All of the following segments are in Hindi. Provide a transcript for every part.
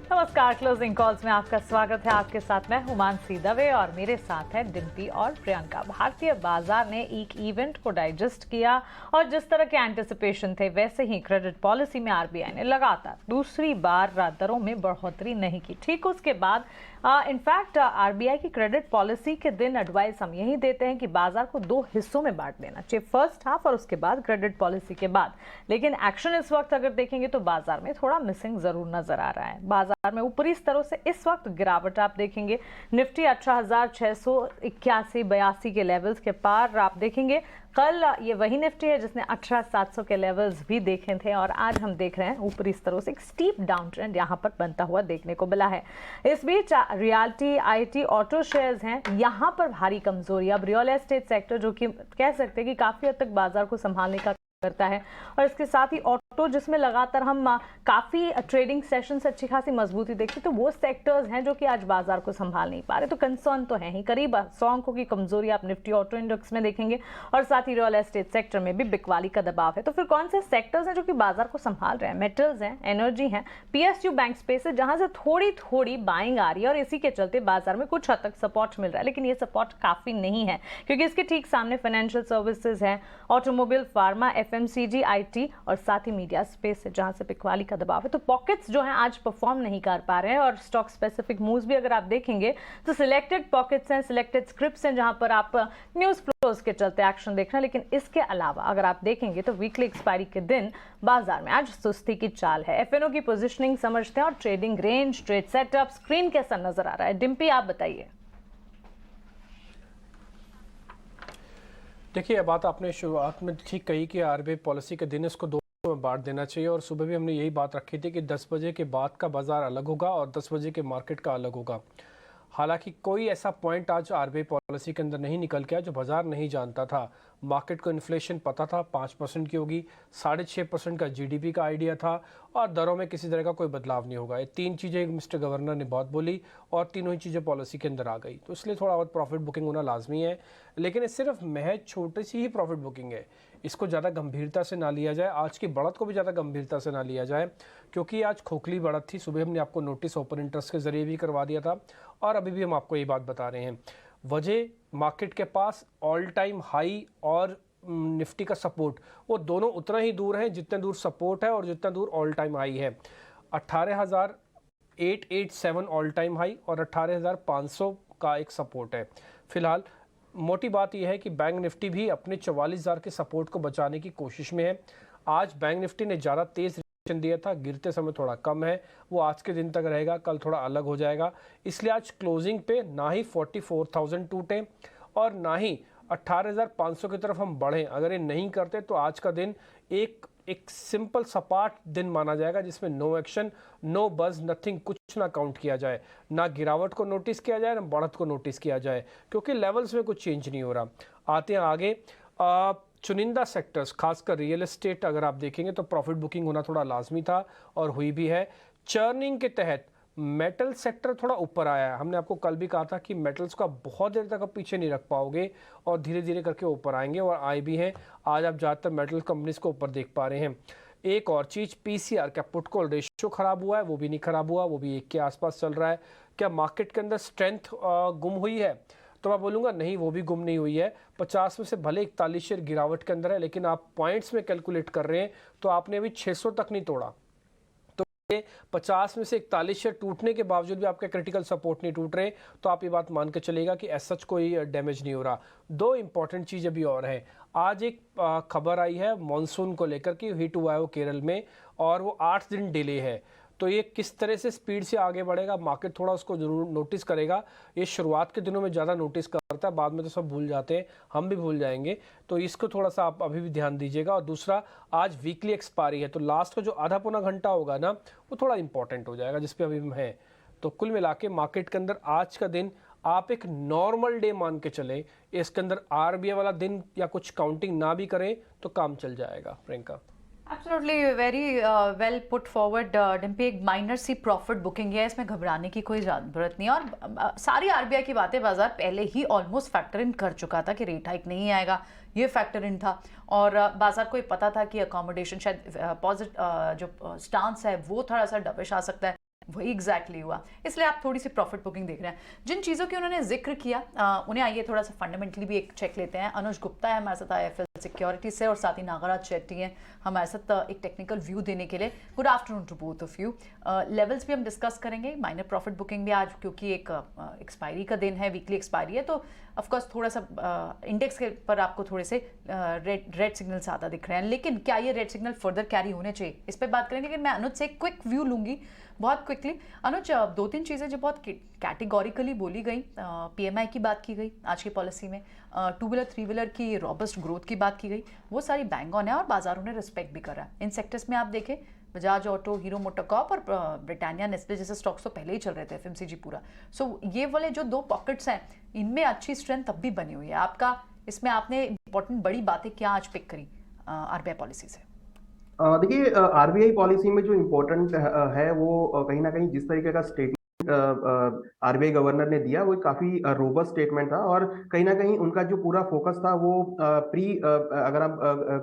नमस्कार, क्लोजिंग कॉल्स में आपका स्वागत है। आपके साथ मैं हुमानसी दवे और मेरे साथ है डिम्पी और प्रियंका। भारतीय बाजार ने एक इवेंट को डाइजेस्ट किया और जिस तरह के एंटिसिपेशन थे वैसे ही क्रेडिट पॉलिसी में आरबीआई ने लगातार दूसरी बार दरों में बढ़ोतरी नहीं की। ठीक उसके बाद इनफैक्ट आरबीआई की क्रेडिट पॉलिसी के दिन एडवाइस हम यही देते हैं कि बाजार को दो हिस्सों में बांट देना चाहिए, फर्स्ट हाफ और उसके बाद क्रेडिट पॉलिसी के बाद। लेकिन एक्शन इस वक्त अगर देखेंगे तो बाजार में थोड़ा मिसिंग जरूर नजर आ रहा है। बाजार में ऊपरी स्तरों से इस वक्त गिरावट आप देखेंगे। निफ्टी 18,681-82 के लेवल्स के पार आप देखेंगे। कल ये वही निफ्टी है जिसने 18,700 के लेवल्स भी देखे थे और आज हम देख रहे हैं ऊपरी स्तरों से एक स्टीप डाउन ट्रेंड यहां पर बनता हुआ देखने को मिला है। इस बीच रियल्टी, आईटी, ऑटो शेयर्स हैं, यहां पर भारी कमजोरी। अब रियल एस्टेट सेक्टर जो कि कह सकते हैं कि काफी हद तक बाजार को संभालने का करता है और इसके साथ ही ऑटो जिसमें लगातार हम काफी ट्रेडिंग सेशन से अच्छी खासी मजबूती देखते तो वो सेक्टर्स हैं जो कि आज बाजार को संभाल नहीं पा रहे। तो कंसर्न तो है ही। करीब 100 अंकों की कमजोरी आप निफ्टी ऑटो इंडेक्स में देखेंगे और साथ ही रियल एस्टेट सेक्टर में भी बिकवाली का दबाव है। तो फिर कौन से सेक्टर्स हैं जो कि बाजार को संभाल रहे हैं? मेटल्स हैं, एनर्जी है, पीएसयू बैंक स्पेस है, जहां से थोड़ी थोड़ी बाइंग आ रही है और इसी के चलते बाजार में कुछ हद तक सपोर्ट मिल रहा है। लेकिन ये सपोर्ट काफी नहीं है क्योंकि इसके ठीक सामने फाइनेंशियल सर्विसेज है, ऑटोमोबाइल, फार्मा, एफएमसीजी, आईटी और साथ ही मीडिया स्पेस है जहां से बिकवाली का दबाव है। तो पॉकेट्स जो हैं आज परफॉर्म नहीं कर पा रहे हैं और स्टॉक स्पेसिफिक मूव्स भी अगर आप देखेंगे तो सिलेक्टेड पॉकेट्स हैं, सिलेक्टेड स्क्रिप्ट्स हैं जहां पर आप न्यूज फ्लोज के चलते एक्शन देख रहे हैं। लेकिन इसके अलावा अगर आप देखेंगे तो वीकली एक्सपायरी के दिन बाजार में आज सुस्ती की चाल है। एफएनओ की पोजिशनिंग समझते हैं और trading range, trade setup, screen कैसा नजर आ रहा है? डिम्पी आप बताइए। देखिए, बात आपने शुरुआत में ठीक कही कि आरबीआई पॉलिसी के दिन इसको दो में बांट देना चाहिए और सुबह भी हमने यही बात रखी थी कि 10 बजे के बाद का बाजार अलग होगा और 10 बजे के मार्केट का अलग होगा। हालांकि कोई ऐसा पॉइंट आज आरबीआई पॉलिसी के अंदर नहीं निकल के आया जो बाजार नहीं जानता था। मार्केट को इन्फ्लेशन पता था 5% की होगी, 6.5% का जीडीपी का आइडिया था और दरों में किसी तरह का कोई बदलाव नहीं होगा। ये तीन चीज़ें मिस्टर गवर्नर ने बहुत बोली और तीनों ही चीज़ें पॉलिसी के अंदर आ गई, तो इसलिए थोड़ा बहुत प्रॉफिट बुकिंग होना लाजमी है। लेकिन ये सिर्फ महज छोटी सी ही प्रॉफिट बुकिंग है, इसको ज़्यादा गंभीरता से ना लिया जाए, आज की बढ़त को भी ज़्यादा गंभीरता से ना लिया जाए क्योंकि आज खोखली बढ़त थी। सुबह हमने आपको नोटिस ओपन इंटरेस्ट के जरिए भी करवा दिया था और अभी भी हम आपको ये बात बता रहे हैं। वजह मार्केट के पास ऑल टाइम हाई और निफ्टी का सपोर्ट, वो दोनों उतना ही दूर हैं जितने दूर सपोर्ट है और जितना दूर ऑल टाइम हाई है। 18,887 ऑल टाइम हाई और 18,500 का एक सपोर्ट है। फिलहाल मोटी बात यह है कि बैंक निफ्टी भी अपने 44,000 के सपोर्ट को बचाने की कोशिश में है। आज बैंक निफ्टी ने ज़्यादा तेज़ रिएक्शन दिया था, गिरते समय थोड़ा कम है, वो आज के दिन तक रहेगा, कल थोड़ा अलग हो जाएगा। इसलिए आज क्लोजिंग पे ना ही 44,000 टूटे और ना ही 18,500 की तरफ हम बढ़ें। अगर ये नहीं करते तो आज का दिन एक सिंपल सपाट दिन माना जाएगा जिसमें नो एक्शन, नो बज, नथिंग, कुछ ना काउंट किया जाए, ना गिरावट को नोटिस किया जाए ना बढ़त को नोटिस किया जाए क्योंकि लेवल्स में कुछ चेंज नहीं हो रहा। आते हैं आगे। चुनिंदा सेक्टर्स खासकर रियल एस्टेट अगर आप देखेंगे तो प्रॉफिट बुकिंग होना थोड़ा लाजमी था और हुई भी है। चर्निंग के तहत मेटल सेक्टर थोड़ा ऊपर आया है। हमने आपको कल भी कहा था कि मेटल्स को आप बहुत देर तक आप पीछे नहीं रख पाओगे और धीरे धीरे करके ऊपर आएंगे और आए भी हैं। आज आप ज़्यादातर मेटल कंपनीज को ऊपर देख पा रहे हैं। एक और चीज़, पीसीआर का पुट कॉल रेशियो खराब हुआ है, वो भी नहीं खराब हुआ, वो भी 1 के आसपास चल रहा है। क्या मार्केट के अंदर स्ट्रेंथ गुम हुई है? तो मैं बोलूँगा नहीं, वो भी गुम नहीं हुई है। 50 में से भले 41 शेयर गिरावट के अंदर है लेकिन आप पॉइंट्स में कैलकुलेट कर रहे हैं तो आपने अभी 600 तक नहीं तोड़ा। 50 में से 41 शेयर टूटने के बावजूद भी आपके क्रिटिकल सपोर्ट नहीं टूट रहे तो आप ये बात मान के चलेगा कि ऐसा कोई डैमेज नहीं हो रहा। दो इंपॉर्टेंट चीज़ अभी और है। आज एक खबर आई है मॉनसून को लेकर कि हिट हुआ है वो केरल में और वो 8 दिन डिले है। तो ये किस तरह से स्पीड से आगे बढ़ेगा, मार्केट थोड़ा उसको जरूर नोटिस करेगा। ये शुरुआत के दिनों में ज़्यादा नोटिस करता है, बाद में तो सब भूल जाते हैं, हम भी भूल जाएंगे। तो इसको थोड़ा सा आप अभी भी ध्यान दीजिएगा। और दूसरा, आज वीकली एक्सपायरी है तो लास्ट का जो आधा पौना घंटा होगा ना वो थोड़ा इंपॉर्टेंट हो जाएगा जिस पे अभी हम हैं। तो कुल मिला के मार्केट के अंदर आज का दिन आप एक नॉर्मल डे मान के चले, इसके अंदर आरबीआई वाला दिन या कुछ काउंटिंग ना भी करें तो काम चल जाएगा। Priyanka, absolutely very well put forward Dimpy. एक माइनर सी प्रॉफिट बुकिंग है, इसमें घबराने की कोई जरूरत नहीं है और सारी आरबीआई की बातें बाजार पहले ही ऑलमोस्ट फैक्टर इन कर चुका था कि रेट हाइक नहीं आएगा, ये फैक्टर इन था और बाजार को ये पता था कि अकोमोडेशन शायद जो स्टांस है वो थोड़ा सा डबिश आ सकता है। वही एग्जैक्टली हुआ, इसलिए आप थोड़ी सी प्रॉफिट बुकिंग देख रहे हैं। जिन चीज़ों की उन्होंने जिक्र किया उन्हें आइए थोड़ा सा फंडामेंटली भी एक चेक लेते हैं। अनुज गुप्ता है हमारे साथ IIFL सिक्योरिटी से, और साथ ही नागराज शेट्टी हैं हमारे साथ एक टेक्निकल व्यू देने के लिए। Good afternoon to both of you. Levels भी हम डिस्कस करेंगे, माइनर प्रॉफिट बुकिंग भी आज, क्योंकि एक एक्सपायरी का दिन है, वीकली एक्सपायरी है, तो ऑफकोर्स थोड़ा सा इंडेक्स के पर आपको थोड़े से रेड सिग्नल्स ज़्यादा दिख रहे हैं। लेकिन क्या ये रेड सिग्नल फर्दर कैरी होने चाहिए, इस पर बात करेंगे। लेकिन मैं अनुज से एक क्विक व्यू लूंगी बहुत क्विकली। अनुज, दो तीन चीज़ें जो बहुत कैटेगोरिकली बोली गई, PMI की बात की गई आज की पॉलिसी में, 2 व्हीलर 3 व्हीलर की रॉबस्ट ग्रोथ की बात की गई, वो सारी बैंग ऑन है और बाजारों ने रिस्पेक्ट भी करा। इन सेक्टर्स में आप देखें, बजाज ऑटो, हीरो मोटोकॉर्प और ब्रिटानिया नेस्ले जैसे स्टॉक्स तो पहले ही चल रहे थे, FMCG पूरा। सो ये वाले जो दो पॉकेट्स हैं, इनमें अच्छी स्ट्रेंथ अब भी बनी हुई है। आपका इसमें आपने इंपॉर्टेंट बड़ी बातें क्या आज पिक करी RBI पॉलिसी से? देखिए, RBI पॉलिसी में जो इम्पोर्टेंट है वो कहीं ना कहीं जिस तरीके का स्टेटमेंट RBI गवर्नर ने दिया वो काफी रोबस्ट स्टेटमेंट था, और कहीं ना कहीं उनका जो पूरा फोकस था वो अगर आप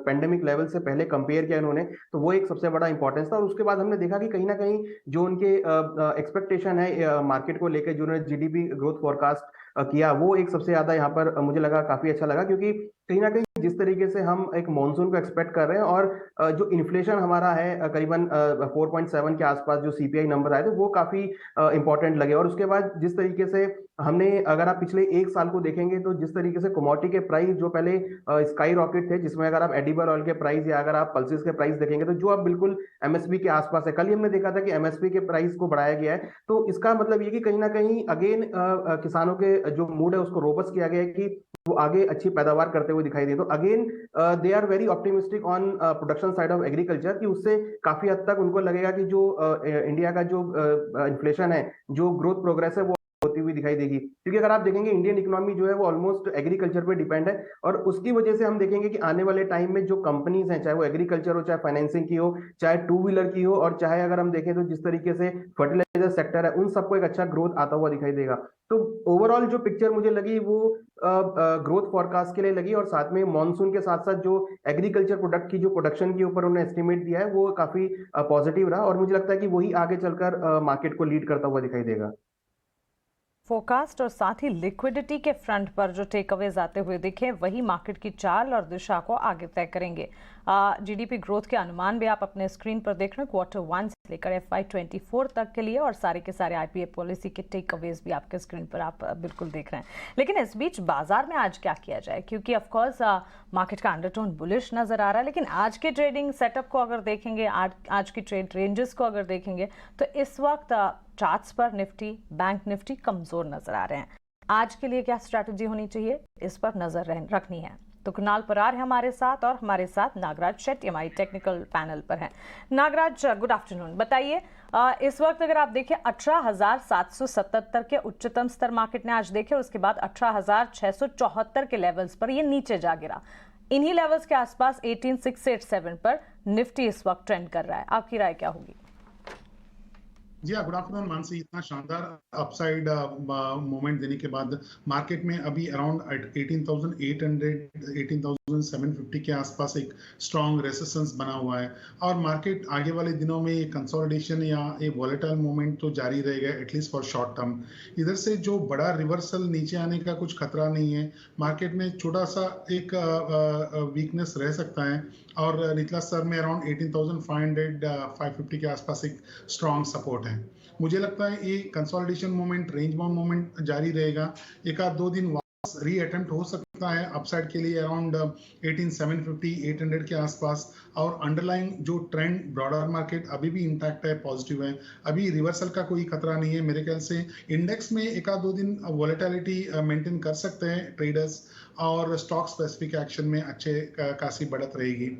पेंडेमिक लेवल से पहले कंपेयर किया इन्होंने, तो वो एक सबसे बड़ा इंपॉर्टेंस था। और उसके बाद हमने देखा कि कहीं ना कहीं जो उनके एक्सपेक्टेशन है मार्केट को लेकर, जो उन्होंने GDP ग्रोथ फोरकास्ट किया, वो एक सबसे ज्यादा यहाँ पर मुझे लगा काफी अच्छा लगा, क्योंकि कहीं ना कहीं जिस तरीके से हम एक मॉनसून को एक्सपेक्ट कर रहे हैं और जो इन्फ्लेशन हमारा है करीबन 4.7 के आसपास जो CPI नंबर आए थे, वो काफी इंपॉर्टेंट लगे। और उसके बाद जिस तरीके से हमने, अगर आप पिछले एक साल को देखेंगे, तो जिस तरीके से कमोडिटी के प्राइस जो पहले स्काई रॉकेट थे, जिसमें अगर आप एडिबल ऑयल के प्राइस या अगर आप पल्सेस के प्राइस देखेंगे, तो जो अब बिल्कुल MSP के आसपास है। कल ही हमने देखा था कि MSP के प्राइस को बढ़ाया गया है, तो इसका मतलब ये कि कहीं ना कहीं अगेन किसानों के जो मूड है उसको रोबस्ट किया गया है कि वो आगे अच्छी पैदावार करते हुए दिखाई दे। तो again they are very optimistic on production side of agriculture, कि उससे काफी हद तक उनको लगेगा कि जो इंडिया का जो इन्फ्लेशन है, जो ग्रोथ प्रोग्रेस है, वो होती हुई दिखाई देगी। क्योंकि अगर आप देखेंगे इंडियन इकोनॉमी जो है वो ऑलमोस्ट एग्रीकल्चर पे डिपेंड है, और उसकी वजह से हम देखेंगे कि आने वाले टाइम में जो कंपनीज हैं, चाहे वो एग्रीकल्चर हो, चाहे फाइनेंसिंग की हो, चाहे 2 व्हीलर की हो, और चाहे अगर हम देखें तो जिस तरीके से फर्टिलाइजर सेक्टर है, उन सबको एक अच्छा ग्रोथ आता हुआ दिखाई देगा। तो ओवरऑल जो पिक्चर मुझे लगी वो ग्रोथ फॉरकास्ट के लिए लगी, और साथ में मॉनसून के साथ साथ जो एग्रीकल्चर प्रोडक्ट की जो प्रोडक्शन के ऊपर उन्होंने एस्टिमेट दिया है, वो काफी पॉजिटिव रहा, और मुझे लगता है कि वही आगे चलकर मार्केट को लीड करता हुआ दिखाई देगा। फोरकास्ट और साथ ही लिक्विडिटी के फ्रंट पर जो टेक अवेज आते हुए दिखे, वही मार्केट की चाल और दिशा को आगे तय करेंगे। GDP ग्रोथ के अनुमान भी आप अपने स्क्रीन पर देख रहे हैं, Q1 से लेकर FY24 तक के लिए, और सारे के सारे RBI पॉलिसी के टेक अवेज भी आपके स्क्रीन पर आप बिल्कुल देख रहे हैं। लेकिन इस बीच बाजार में आज क्या किया जाए, क्योंकि ऑफकोर्स मार्केट का अंडरटोन बुलिश नजर आ रहा है, लेकिन आज के ट्रेडिंग सेटअप को अगर देखेंगे, आज की ट्रेड रेंजेस को अगर देखेंगे, तो इस वक्त चार्ट्स पर निफ्टी, बैंक निफ्टी कमजोर नजर आ रहे हैं। आज के लिए क्या स्ट्रैटेजी होनी चाहिए, इस पर नजर रखनी है। तो कुणाल परार है हमारे साथ, और हमारे साथ नागराज शेट्टी हमारी टेक्निकल पैनल पर हैं। Nagaraj, good afternoon. बताइए, इस वक्त अगर आप देखें 18,777 के उच्चतम स्तर मार्केट ने आज देखे, उसके बाद 18,674 के लेवल्स पर ये नीचे जा गिरा। इन्हीं लेवल्स के आसपास 18,687 पर निफ्टी इस वक्त ट्रेंड कर रहा है। आपकी राय क्या होगी? जी गुड आफ्टरनून मानसी। इतना शानदार अपसाइड मोमेंट देने के बाद मार्केट में अभी अराउंड 18,800 18,750 के आसपास एक स्ट्रॉन्ग रेसिस्टेंस बना हुआ है, और मार्केट आगे वाले दिनों में कंसोलिडेशन या एक वॉलेटाइल मोमेंट तो जारी रहेगा, एटलीस्ट फॉर शॉर्ट टर्म। इधर से जो बड़ा रिवर्सल नीचे आने का कुछ खतरा नहीं है। मार्केट में छोटा सा एक वीकनेस रह सकता है, और निचला स्तर में अराउंड 18,500 550 के आसपास एक स्ट्रॉन्ग सपोर्ट है। मुझे लगता है ये consolidation moment, range bound moment जारी रहेगा। एक आध 2 दिन वापस री अटेम्प्ट हो सकता है अपसाइड के लिए अराउंड 18,750 800 के आसपास, और अंडरलाइन जो ट्रेंड ब्रॉडर मार्केट अभी भी इंटैक्ट है, पॉजिटिव है, अभी रिवर्सल का कोई खतरा नहीं है। मेरे ख्याल से इंडेक्स में एक आध 2 दिन वॉलेटिलिटी मेंटेन कर सकते हैं ट्रेडर्स, और स्टॉक स्पेसिफिक एक्शन में अच्छे खासी बढ़त रहेगी।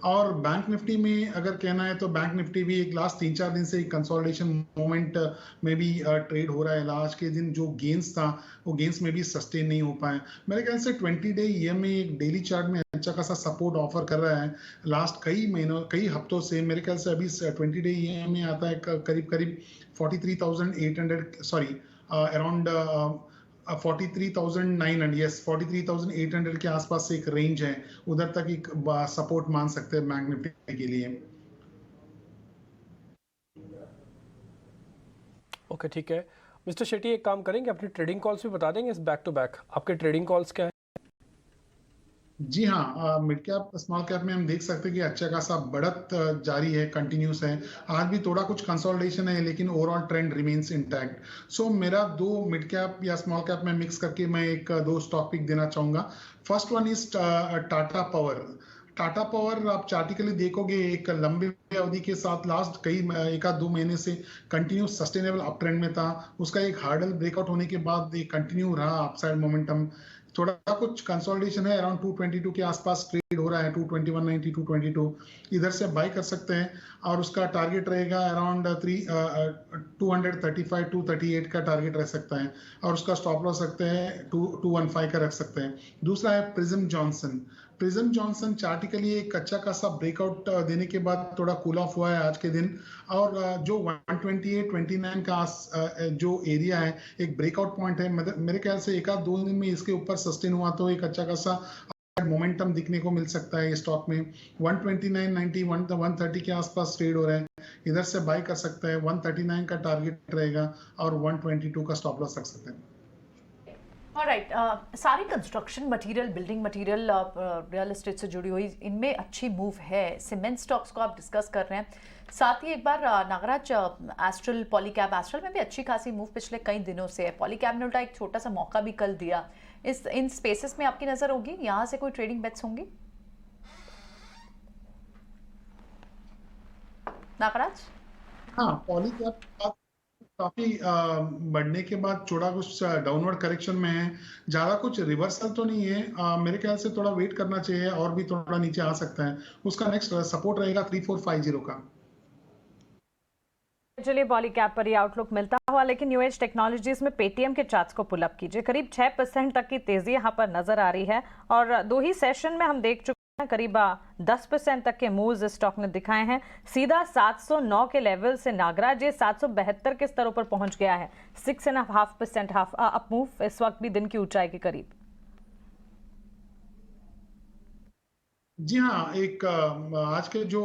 और बैंक निफ्टी में अगर कहना है तो बैंक निफ्टी भी एक लास्ट 3-4 दिन से कंसोलिडेशन मोमेंट में भी ट्रेड हो रहा है। लास्ट के दिन जो गेंस था वो गेंस में भी सस्टेन नहीं हो पाए। मेरे ख्याल से 20 डे EMA एक डेली चार्ट में अच्छा खासा सपोर्ट ऑफर कर रहा है लास्ट कई हफ्तों से। मेरे ख्याल से अभी 20 डे EMA आता है करीब 43,800 सॉरी अराउंड 43,900 यस 43,800 के आसपास एक रेंज है, उधर तक एक सपोर्ट मान सकते हैं बैंक निफ्टी के लिए। ओके, ठीक है। मिस्टर शेट्टी, एक काम करेंगे, अपनी ट्रेडिंग कॉल्स भी बता देंगे इस बैक टू बैक। आपके ट्रेडिंग कॉल्स क्या है? जी हाँ, मिड कैप स्मॉल कैप में हम देख सकते हैं कि अच्छा खासा बढ़त जारी है, कंटिन्यूस है। आज भी थोड़ा कुछ कंसोलिडेशन है, लेकिन ओवरऑल ट्रेंड रिमेन्स इंटैक्ट। सो मेरा दो मिड कैप या स्मॉल कैप में मिक्स करके मैं दो स्टॉक पिक देना चाहूंगा। First one is Tata power. Tata power आप चार्टिकली देखोगे एक लंबे अवधि के साथ लास्ट एक आध 2 महीने से कंटिन्यूस सस्टेनेबल अप ट्रेंड में था। उसका एक हार्डल ब्रेकआउट होने के बाद ये कंटिन्यू रहा अपसाइड मोमेंटम। थोड़ा कुछ कंसोलिडेशन है, अराउंड 222 के आसपास ट्रेड हो रहा है, 221.90 222 इधर से बाय कर सकते हैं। और उसका टारगेट रहेगा अराउंड 235 238 का टारगेट रह सकता है। और उसका स्टॉप लॉस सकते हैं 215 का रख सकते हैं। दूसरा है प्रिज्म जॉनसन। प्रिज्म जॉनसन चार्टिकली एक अच्छा खासा ब्रेकआउट देने के बाद थोड़ा कूल ऑफ हुआ है आज के दिन। और जो 128-29 का जो एरिया है, एक ब्रेकआउट पॉइंट है। मेरे ख्याल से एक आध 2 दिन में इसके ऊपर सस्टेन हुआ तो एक अच्छा खासा मोमेंटम दिखने को मिल सकता है। स्टॉक में 129.90 130 के आसपास ट्रेड हो रहा है, इधर से बाय कर सकता है। 139 का टारगेट रहेगा और 122 का स्टॉप लॉस रख सकते हैं। ऑलराइट, सारी construction material, building material, real estate से जुड़ी हुई, इनमें अच्छी मूव है। सीमेंट स्टॉक्स को आप डिस्कस कर रहे हैं, साथ ही एक बार नागराज एस्ट्रल, पॉलीकैब एस्ट्रल में भी अच्छी खासी मूव पिछले कई दिनों से है। पॉलीकैब ने उल्टा एक छोटा सा मौका भी कल दिया। इन स्पेसेस में आपकी नजर होगी, यहाँ से कोई ट्रेडिंग बेट्स होंगी नागराज? हाँ, पॉलीकैब काफी बढ़ने के बाद थोड़ा कुछ डाउनवर्ड करेक्शन में है। ज्यादा कुछ रिवर्सल तो नहीं है। मेरे ख्याल से थोड़ा वेट करना चाहिए और भी थोड़ा नीचे आ सकता है। उसका नेक्स्ट सपोर्ट रहेगा 3450 का। चलिए, पॉलीकैब पर ही आउटलुक मिलता हुआ, लेकिन यूएच टेक्नोलॉजीज में पेटीएम के चार्ट्स को पुल अप कीजिए। करीब 6% तक की तेजी यहां पर नजर आ रही है और 2 ही सेशन में हम देख चुके हैं करीब 10% तक के मूव्स इस स्टॉक ने दिखाए हैं। सीधा 709 के लेवल से नागराज ये 772 के स्तरों पर पहुंच गया है। 6.5% अप मूव इस वक्त भी दिन की ऊंचाई के करीब। जी हाँ, एक आज के जो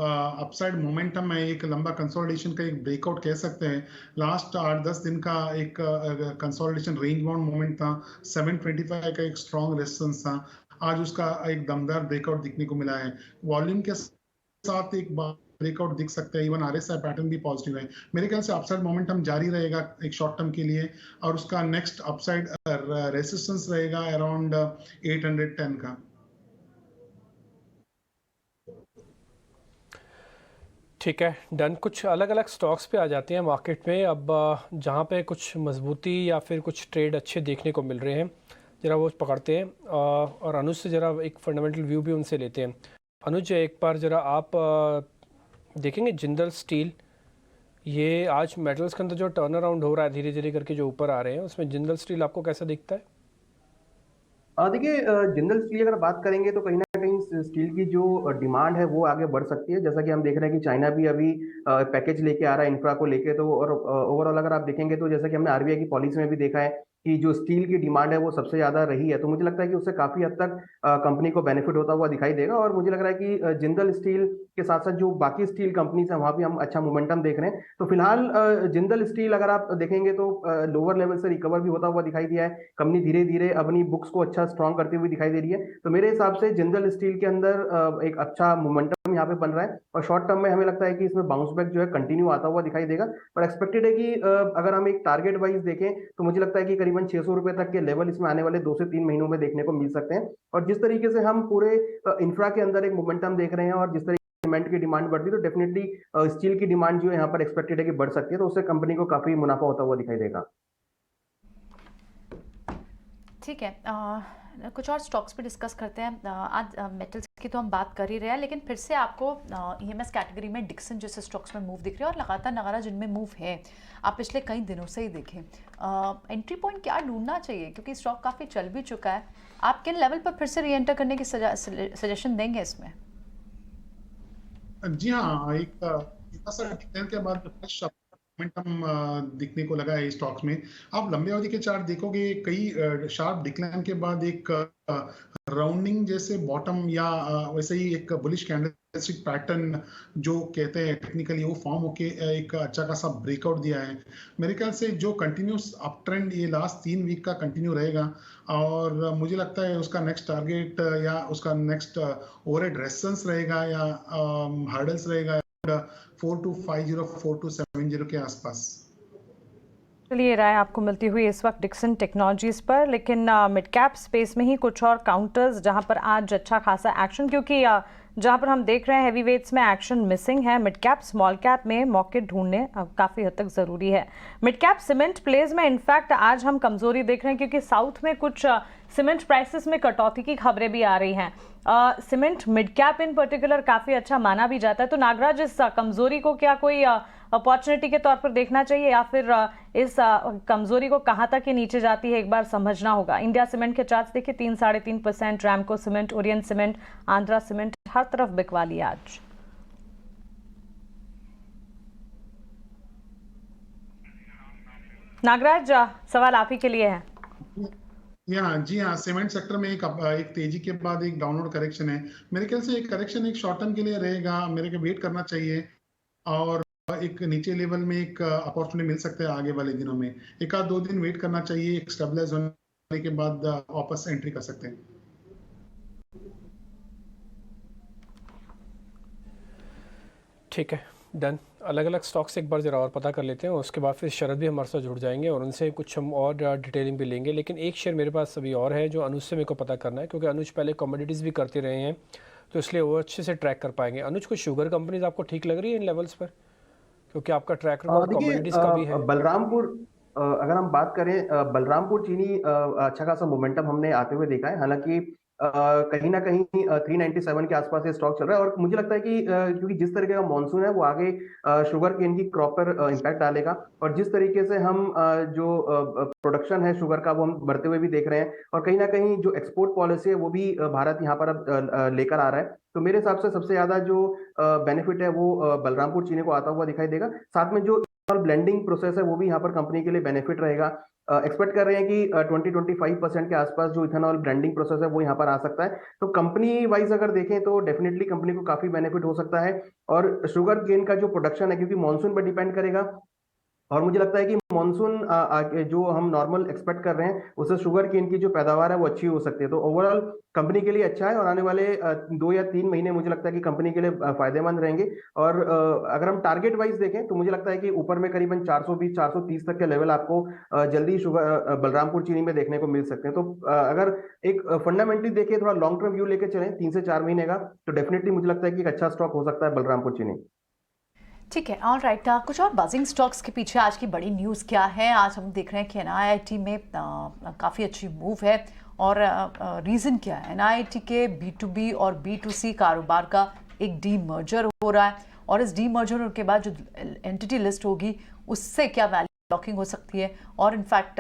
अपसाइड मोमेंटम है, एक लंबा कंसोलिडेशन का एक ब्रेकआउट कह सकते हैं। लास्ट 8-10 दिन का एक कंसोलिडेशन रेंज बाउंड मोमेंट था। 725 का एक स्ट्रॉन्ग रेजिस्टेंस था। आज उसका एक दमदार ब्रेकआउट दिखने को मिला है। वॉल्यूम के साथ एक ब्रेकआउट दिख सकता है। इवन आरएसआई पैटर्न भी पॉजिटिव है। मेरे ख्याल से अपसाइड मोमेंटम जारी रहेगा एक शॉर्ट टर्म के लिए। और उसका नेक्स्ट अपसाइड रेजिस्टेंस रहेगा अराउंड 810 का। ठीक है, डन। कुछ अलग अलग स्टॉक्स पे आ जाते हैं मार्केट में अब, जहाँ पे कुछ मजबूती या फिर कुछ ट्रेड अच्छे देखने को मिल रहे हैं, ज़रा वो पकड़ते हैं। और अनुज से ज़रा एक फंडामेंटल व्यू भी उनसे लेते हैं। अनुज, एक बार ज़रा आप देखेंगे जिंदल स्टील, ये आज मेटल्स के अंदर जो टर्न अराउंड हो रहा है धीरे धीरे करके जो ऊपर आ रहे हैं, उसमें जिंदल स्टील आपको कैसा दिखता है? देखिए, जिंदल स्टील अगर बात करेंगे तो कहीं ना कहीं स्टील की जो डिमांड है वो आगे बढ़ सकती है। जैसा कि हम देख रहे हैं कि चाइना भी अभी पैकेज लेके आ रहा है इंफ्रा को लेके। तो और ओवरऑल अगर आप देखेंगे तो जैसा कि हमने आरबीआई की पॉलिसी में भी देखा है कि जो स्टील की डिमांड है वो सबसे ज्यादा रही है। तो मुझे लगता है कि उससे काफी हद तक कंपनी को बेनिफिट होता हुआ दिखाई देगा। और मुझे लग रहा है कि जिंदल स्टील के साथ साथ जो बाकी स्टील कंपनीज है वहां भी हम अच्छा मोमेंटम देख रहे हैं। तो फिलहाल जिंदल स्टील अगर आप देखेंगे तो लोअर लेवल से रिकवर भी होता हुआ दिखाई दिया है। कंपनी धीरे धीरे अपनी बुक्स को अच्छा स्ट्रॉन्ग करती हुई दिखाई दे रही है। तो मेरे हिसाब से जिंदल स्टील के अंदर एक अच्छा मोमेंटम यहाँ पे बन रहा है। और शॉर्ट टर्म में हमें लगता है कि इसमें बाउंस बैक जो है कंटिन्यू आता हुआ दिखाई देगा। और एक्सपेक्टेड है कि अगर हम एक टारगेट वाइज देखें तो मुझे लगता है कि करीबन 600 रुपए तक के लेवल इसमें आने वाले 2 से 3 महीनों में देखने को मिल सकते हैं। और जिस तरीके से हम पूरे इंफ्रा के अंदर एक मोमेंटम देख रहे हैं और जिस तरीके सीमेंट की डिमांड बढ़ती है, तो डेफिनेटली स्टील की डिमांड जो है यहाँ पर एक्सपेक्टेड है कि बढ़ सकती है। तो उससे कंपनी को काफी मुनाफा होता हुआ दिखाई देगा। ठीक है, कुछ और स्टॉक्स पे डिस्कस करते हैं। आज मेटल्स की तो हम बात कर ही रहे हैं, लेकिन फिर से आपको ईएमएस कैटेगरी में डिक्सन जैसे स्टॉक्स में मूव दिख रहे हैं और लगातार नगारा जिनमें मूव है, आप पिछले कई दिनों से ही देखें। एंट्री पॉइंट क्या ढूंढना चाहिए, क्योंकि स्टॉक काफ़ी चल भी चुका है। आप किन लेवल पर फिर से री एंटर करने की सजेशन देंगे इसमें? जी हाँ, एक डिक्लेयर के बाद मोमेंटम दिखने को लगा है स्टॉक्स में। आप लंबे अवधि के चार्ट देखोगे, कई शार्प डिक्लाइन के बाद एक राउंडिंग जैसे बॉटम या वैसे ही एक बुलिश कैंडलस्टिक पैटर्न जो कहते हैं टेक्निकली, वो फॉर्म होके एक अच्छा खासा ब्रेकआउट दिया है। मेरे ख्याल से जो कंटिन्यूस अप ट्रेंड ये लास्ट 3 वीक का कंटिन्यू रहेगा, और मुझे लगता है उसका नेक्स्ट टारगेट या उसका नेक्स्ट ओवरहेड रेजिस्टेंस रहेगा या हर्डल्स रहेगा 4250 4270 के आसपास। चलिए, ये राय आपको मिलती हुई इस वक्त डिक्सन टेक्नोलॉजीज पर, लेकिन मिड कैप स्पेस में ही कुछ और काउंटर्स जहां पर आज अच्छा खासा एक्शन, क्योंकि जहां पर हम देख रहे हैं हैवी वेट्स में एक्शन मिसिंग है, मिड कैप स्मॉल कैप में मौके ढूंढने काफ़ी हद तक ज़रूरी है। मिड कैप सीमेंट प्लेज में इनफैक्ट आज हम कमज़ोरी देख रहे हैं, क्योंकि साउथ में कुछ सीमेंट प्राइसेस में कटौती की खबरें भी आ रही हैं। सीमेंट मिड कैप इन पर्टिकुलर काफ़ी अच्छा माना भी जाता है। तो नागराज, इस कमज़ोरी को क्या कोई अपॉर्चुनिटी के तौर पर देखना चाहिए, या फिर इस कमजोरी को कहां तक ये नीचे जाती है एक बार समझना होगा? इंडिया सीमेंट के चार्ट्स देखिए, 3-3.5%, Ramco cement, Orient cement, Andhra cement हर तरफ बिकवा लिया आज। नागराज, सवाल आप ही के लिए है। जी हाँ, सीमेंट सेक्टर में एक तेजी के बाद एक डाउनवर्ड करेक्शन है। मेरे ख्याल से एक करेक्शन एक शॉर्ट टर्म के लिए रहेगा, मेरे को वेट करना चाहिए, और एक नीचे लेवल में एक अपॉर्चुनिटी मिल सकता है आगे वाले दिनों में। एक आध 2 दिन वेट करना चाहिए, एक स्टेबलाइज होने के बाद वापस एंट्री कर सकते हैं। ठीक है, डन। अलग अलग स्टॉक्स एक बार ज़रा और पता कर लेते हैं, उसके बाद फिर शरद भी हमारे साथ जुड़ जाएंगे और उनसे कुछ हम और डिटेलिंग भी लेंगे। लेकिन एक शेयर मेरे पास अभी और है जो अनुज से मेरे को पता करना है, क्योंकि अनुज पहले कमोडिटीज़ भी करते रहे हैं, तो इसलिए वो अच्छे से ट्रैक कर पाएंगे। अनुज, कुछ शुगर कंपनीज आपको ठीक लग रही है इन लेवल्स पर, क्योंकि आपका ट्रैक रिकॉर्ड कमोडिटीज़ का भी है? बलरामपुर, अगर हम बात करें बलरामपुर चीनी, अच्छा खासा मोमेंटम हमने आते हुए देखा है। हालांकि कहीं ना कहीं 397 के आसपास ये स्टॉक चल रहा है, और मुझे लगता है कि क्योंकि जिस तरीके का मॉनसून है वो आगे शुगर केन की क्रॉप पर इम्पैक्ट डालेगा, और जिस तरीके से हम जो प्रोडक्शन है शुगर का वो हम बढ़ते हुए भी देख रहे हैं, और कहीं ना कहीं जो एक्सपोर्ट पॉलिसी है वो भी भारत यहाँ पर अब लेकर आ रहा है। तो मेरे हिसाब से सबसे ज्यादा जो बेनिफिट है वो बलरामपुर चीनी को आता हुआ दिखाई देगा। साथ में जो ब्लेंडिंग प्रोसेस है वो भी यहाँ पर कंपनी के लिए बेनिफिट रहेगा। एक्सपेक्ट कर रहे हैं कि 20-25% के आसपास जो इथेनॉल ब्लेंडिंग प्रोसेस है वो यहाँ पर आ सकता है। तो कंपनी वाइज अगर देखें तो डेफिनेटली कंपनी को काफी बेनिफिट हो सकता है। और शुगर केन का जो प्रोडक्शन है, क्योंकि मानसून पर डिपेंड करेगा, और मुझे लगता है कि मानसून जो हम नॉर्मल एक्सपेक्ट कर रहे हैं उससे शुगर केन की जो पैदावार है वो अच्छी हो सकती है। तो ओवरऑल कंपनी के लिए अच्छा है, और आने वाले 2 या 3 महीने मुझे लगता है कि कंपनी के लिए फायदेमंद रहेंगे। और अगर हम टारगेट वाइज देखें तो मुझे लगता है कि ऊपर में करीबन 420-430 तक के लेवल आपको जल्दी शुगर बलरामपुर चीनी में देखने को मिल सकते हैं। तो अगर एक फंडामेंटली देखें, थोड़ा लॉन्ग टर्म व्यू लेके चलें 3 से 4 महीने का, तो डेफिनेटली मुझे लगता है कि एक अच्छा स्टॉक हो सकता है बलरामपुर चीनी। ठीक है, ऑल राइट। कुछ और बजिंग स्टॉक्स के पीछे आज की बड़ी न्यूज़ क्या है? आज हम देख रहे हैं कि एनआईटी में काफ़ी अच्छी मूव है, और रीज़न क्या है? एनआईटी के B2B और B2C कारोबार का एक डी मर्जर हो रहा है, और इस डी मर्जर के बाद जो एंटिटी लिस्ट होगी उससे क्या वैल्यू लॉकिंग हो सकती है, और इनफैक्ट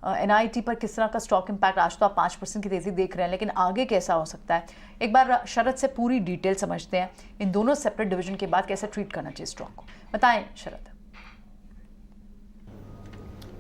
एनआईटी पर किस तरह का स्टॉक इम्पैक्ट? आज तो आप 5% की तेज़ी देख रहे हैं, लेकिन आगे कैसा हो सकता है? एक बार शरद से पूरी डिटेल समझते हैं, इन दोनों सेपरेट डिवीजन के बाद कैसे ट्रीट करना चाहिए स्टॉक को, बताएं शरद।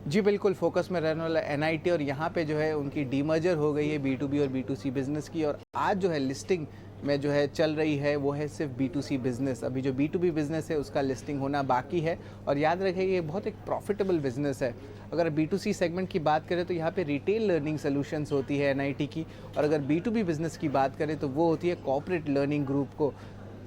जी बिल्कुल, फोकस में रहने वाला एनआईटी, और यहाँ पे जो है उनकी डीमर्जर हो गई है B2B और B2C बिजनेस की, और आज जो है लिस्टिंग में जो है चल रही है वो है सिर्फ B2C बिजनेस। अभी जो B2B बिजनेस है उसका लिस्टिंग होना बाकी है, और याद रखें ये बहुत एक प्रॉफिटेबल बिजनेस है। अगर B2C सेगमेंट की बात करें तो यहाँ पे रिटेल लर्निंग सोल्यूशंस होती है एनआईटी की, और अगर B2B बिजनेस की बात करें तो वो होती है कॉर्पोरेट लर्निंग ग्रुप को।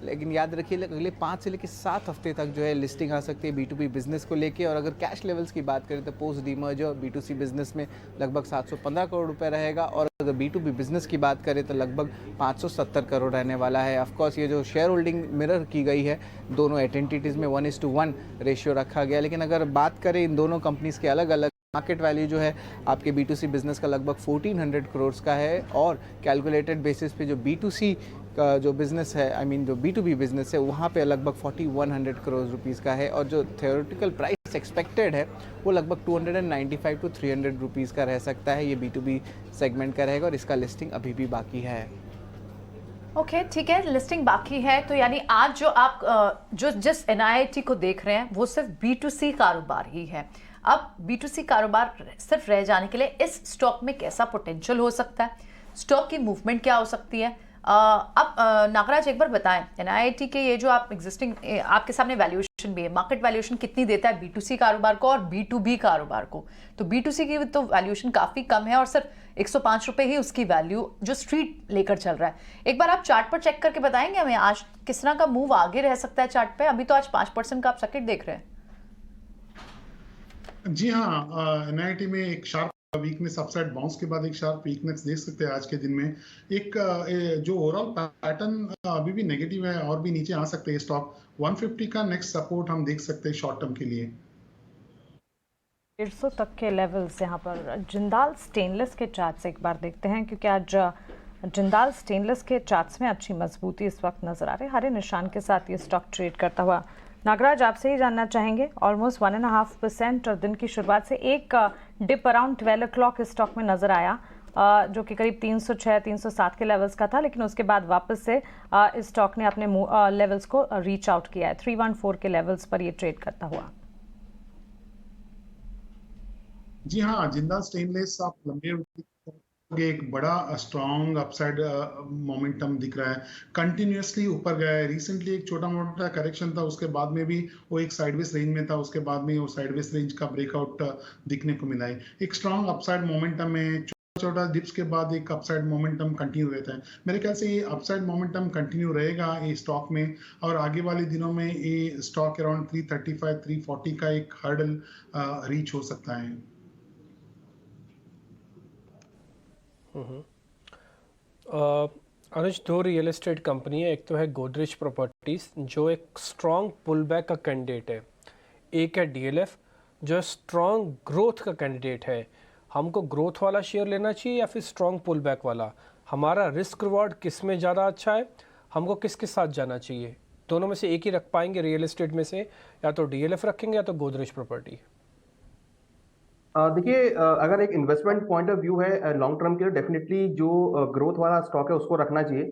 लेकिन याद रखिए अगले 5 से लेकर 7 हफ्ते तक जो है लिस्टिंग आ सकती है B2B बिजनेस को लेके। और अगर कैश लेवल्स की बात करें तो पोस्ट डीमर्जर B2C बिजनेस में लगभग 715 करोड़ रुपए रहेगा, और अगर B2B बिजनेस की बात करें तो लगभग 570 करोड़ रहने वाला है। ऑफकोर्स ये जो शेयर होल्डिंग मिरर की गई है दोनों एंटिटीज़ में 1:1 रेशियो रखा गया। लेकिन अगर बात करें इन दोनों कंपनीज़ के अलग अलग, मार्केट वैल्यू जो है आपके B2C बिजनेस का लगभग 1400 करोड़ का है, और कैलकुलेटेड बेसिस पे जो B2C का जो बिज़नेस है जो B2B बिज़नेस है वहाँ पे लगभग 4100 करोड़ रुपीज़ का है, और जो थ्योरेटिकल प्राइस एक्सपेक्टेड है वो लगभग 295 to 300 रुपीज़ का रह सकता है। ये B2B सेगमेंट का रहेगा, और इसका लिस्टिंग अभी भी बाकी है। ओके, ठीक है, लिस्टिंग बाकी है। तो यानी आज जो आप जिस एनआईटी को देख रहे हैं वो सिर्फ B2C कारोबार ही है। अब B2C कारोबार सिर्फ रह जाने के लिए इस स्टॉक में कैसा पोटेंशियल हो सकता है? स्टॉक की मूवमेंट क्या हो सकती है। अब नागराज एक बार बताएं, एनआईटी के ये जो आप एग्जिस्टिंग आपके सामने वैल्यूएशन भी है, मार्केट वैल्यूएशन कितनी देता है B2C कारोबार को और B2B कारोबार को? तो B2C की तो वैल्यूएशन काफी कम है और सिर्फ 105 रुपए ही उसकी वैल्यू जो स्ट्रीट लेकर चल रहा है। एक बार आप चार्ट पर चेक करके बताएंगे हमें आज किस तरह का मूव आगे रह सकता है चार्ट पे? अभी तो आज 5% का आप सर्किट देख रहे हैं। जी हाँ, एनआईटी में एक शार्प वीकनेस अपसाइड बाउंस के बाद एक शार्प वीकनेस देख सकते हैं आज के दिन में। एक जो ओवरऑल पैटर्न अभी भी नेगेटिव है और भी नीचे आ सकते हैं स्टॉक। 150 का नेक्स्ट सपोर्ट हम देख सकते हैं शॉर्ट टर्म के लिए। 150 तक के लेवल्स यहाँ पर जिंदाल स्टेनलेस के चार्ट से एक बार देखते हैं, क्योंकि आज जिंदाल स्टेनलेस के चार्ट्स में अच्छी मजबूती इस वक्त नजर आ रही है। हरे निशान के साथ ये स्टॉक ट्रेड करता हुआ। नागराज आपसे ही जानना चाहेंगे, ऑलमोस्ट 1.5% और दिन की शुरुआत से एक डिप अराउंड 12 o'clock इस स्टॉक में नजर आया, जो कि करीब 306-307 के लेवल्स का था, लेकिन उसके बाद वापस से इस स्टॉक ने अपने लेवल्स को रीच आउट किया है। 314 के लेवल्स पर ये ट्रेड करता हुआ। जी हाँ, जिंदाल स्टेनलेस आप लंबे एक बड़ा स्ट्रॉन्ग अपसाइड मोमेंटम दिख रहा है, कंटिन्यूअसली ऊपर गया है। रिसेंटली एक छोटा मोटा करेक्शन था, उसके बाद में भी वो एक साइडवेज रेंज में था, उसके बाद में वो साइडवेज रेंज का ब्रेकआउट दिखने को मिला है। एक स्ट्रॉन्ग अपसाइड मोमेंटम है, छोटा डिप्स के बाद एक अपसाइड मोमेंटम कंटिन्यू रहता है। मेरे ख्याल से ये अपसाइड मोमेंटम कंटिन्यू रहेगा ये स्टॉक में, और आगे वाले दिनों में ये स्टॉक अराउंड 335-340 का एक हर्डल रीच हो सकता है। अनुज, दो रियल एस्टेट कंपनी है, एक तो है गोदरेज प्रॉपर्टीज जो एक स्ट्रॉन्ग पुलबैक का कैंडिडेट है, एक है डीएलएफ जो स्ट्रॉन्ग ग्रोथ का कैंडिडेट है। हमको ग्रोथ वाला शेयर लेना चाहिए या फिर स्ट्रॉन्ग पुलबैक वाला? हमारा रिस्क रिवॉर्ड किस में ज़्यादा अच्छा है? हमको किसके साथ जाना चाहिए? दोनों में से एक ही रख पाएंगे रियल एस्टेट में से, या तो डीएलएफ रखेंगे या तो गोदरेज प्रॉपर्टी। देखिए, अगर एक इन्वेस्टमेंट पॉइंट ऑफ व्यू है लॉन्ग टर्म के लिए, डेफिनेटली जो ग्रोथ वाला स्टॉक है उसको रखना चाहिए,